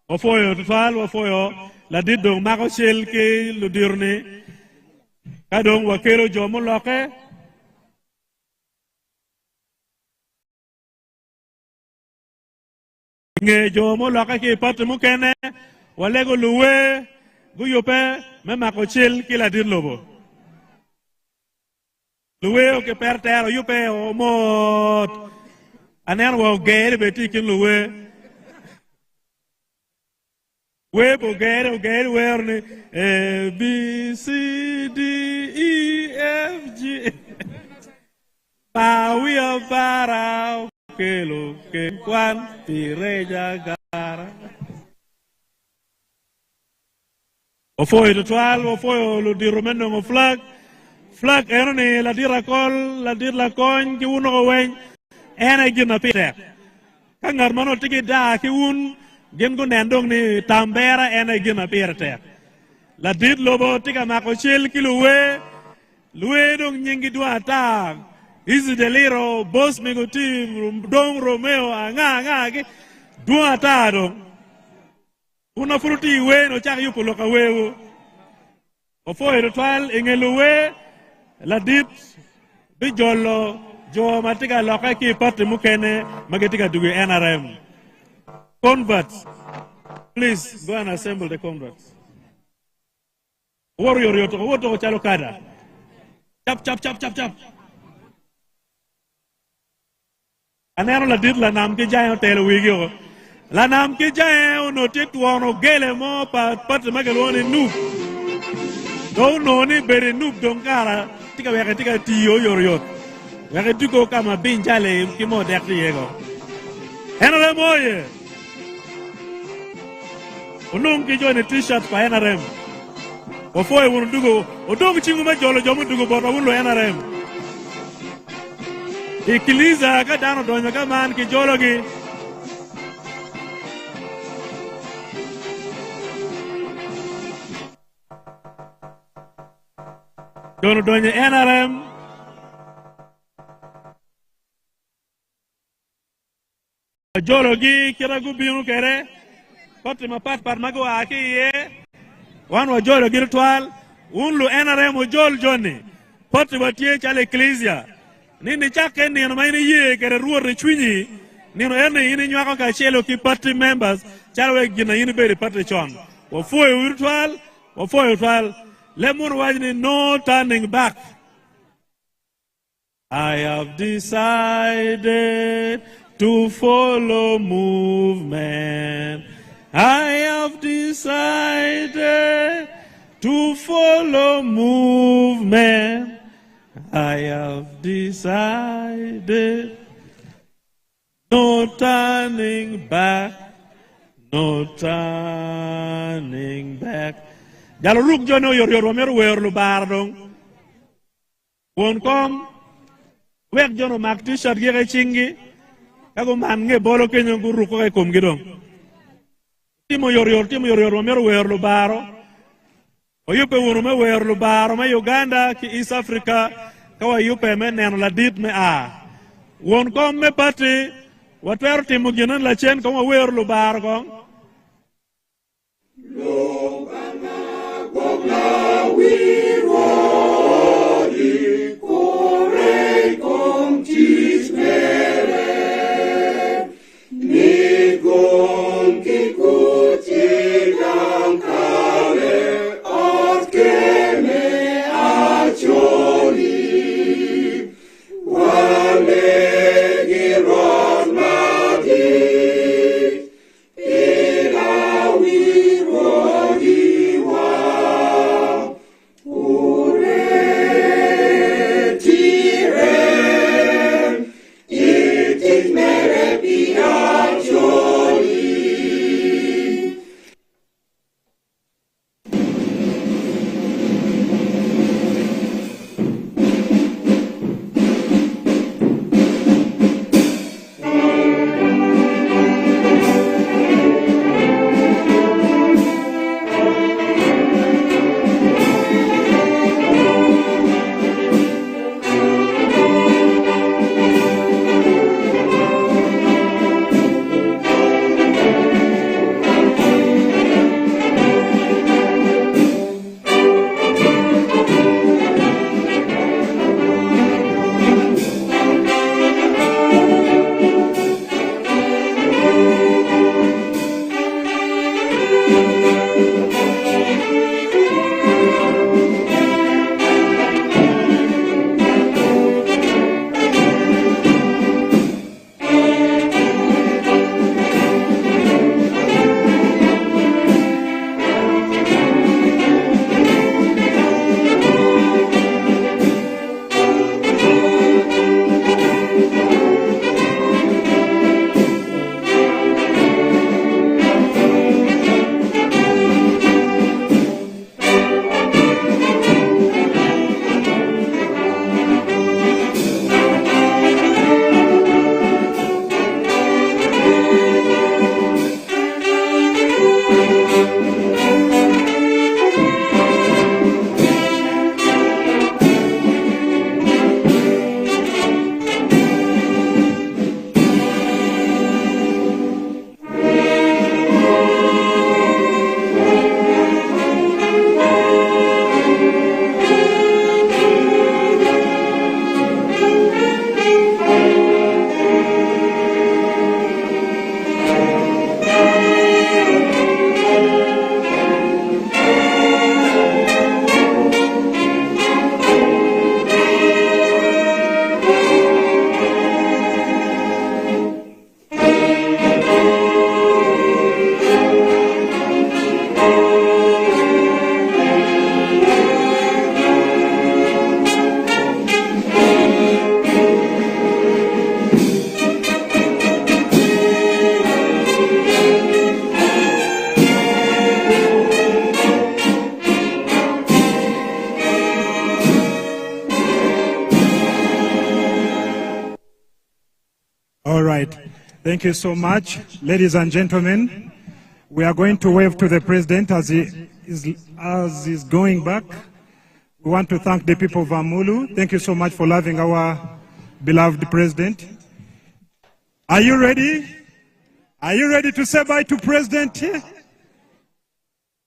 S2: Ofoyo, tutal, ofoyo, la didong mako shell ke ludirni. Kadong wakelo jomo loke. Nge jomo loke ki patu mukene, walego luwe, guyope, me mako shell ki la dir lobo. Luwe ke per terra yupe o mot anen wo gere beti kin luwe we bo gere werne A B C D E F G pa wi para ke lo ke kwan pireja gara o foi de toile o foi lo di romeno mo flag erni la dir la cogne ki uno wen ene gina pite kangar mano tigi da ki un gen go nendong ni tambera ene gina pite la dir lobo tiga mako chel ki luwe dong nyingi dua ta izi deliro boss me go team dong Romeo anga ki dua ta dong una fruti we no chak yupo loka wewo o foi ritual ingeluwe la dit bi jollo jo matiga loka ki parti mukene magetiga dugu NRM converts please go and assemble the converts warrior yoto woto chalo kada chap anero la dit la nam ke jayo tele wigio la nam ke jayo no tetwono gele mo pa parti magalone nu do no ni bere nu donkara tika weke tika tiyo yoryot weke tiko kama binjale kimo dekri yego NRM oye unung ki joine t-shirt pa NRM o foye wunu dugo o dogu chingu ma jolo jomu dugo bota wunlo NRM ikiliza ka dano donya ka man ki jolo gi Dono doña NRM jolo gi kira gubinu kere pati ma pat mago aki ye wan wa jolo gi ritual unlu NRM o jol joni pati batie chale ecclesia nini chake ni no maini ye kere ruore chwinyi nino erne ini nywako ka chelo ki party members chalwe gina ini beri party chon wa foye ritual Lemon wajni no turning back. I have decided to follow movement. I have decided to follow movement. I have decided no turning back. No turning back. Jalo luk jono yor wameru wer lu bardong won kom wek jono mak t-shirt ge chingi kago man nge bolo kenyo guru ko kom gidong timo yor wameru wer lu baro o yupe wono me wer lu baro me Uganda ki East Africa kawa yupe me neno la dit me a won kom me pati watwer timo ginan la chen ko wer lu baro ko
S15: we roll. Thank you so much. Ladies and gentlemen, we are going to wave to the President as he's going back. We want to thank the people of Amuru. Thank you so much for loving our beloved President. Are you ready? Are you ready to say bye to President?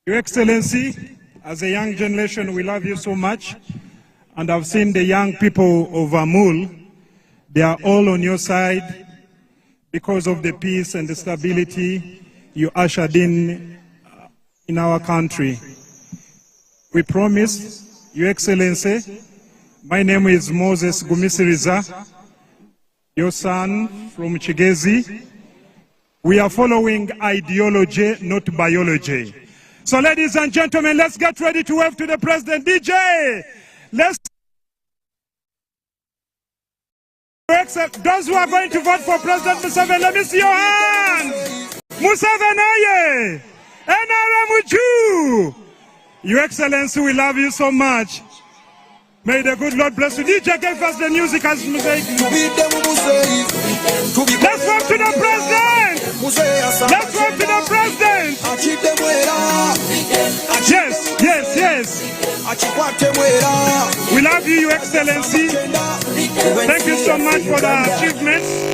S15: Your Excellency, as a young generation, we love you so much. And I've seen the young people of Amuru. They are all on your side because of the peace and the stability you ushered in our country. We promise, Your Excellency, my name is Moses Gumisiriza, your son from Chigezi. We are following ideology, not biology. So ladies and gentlemen, let's get ready to wave to the President. DJ, let's... Those who are going to vote for President Museveni, let me see your hands. Museveni, NRM. Your Excellency, we love you so much. May the good Lord bless you. DJ gave us the music as music. Let's vote to the President. Let's vote to the President. Yes, yes, yes. We love you, Your Excellency. Thank you so much for the achievements.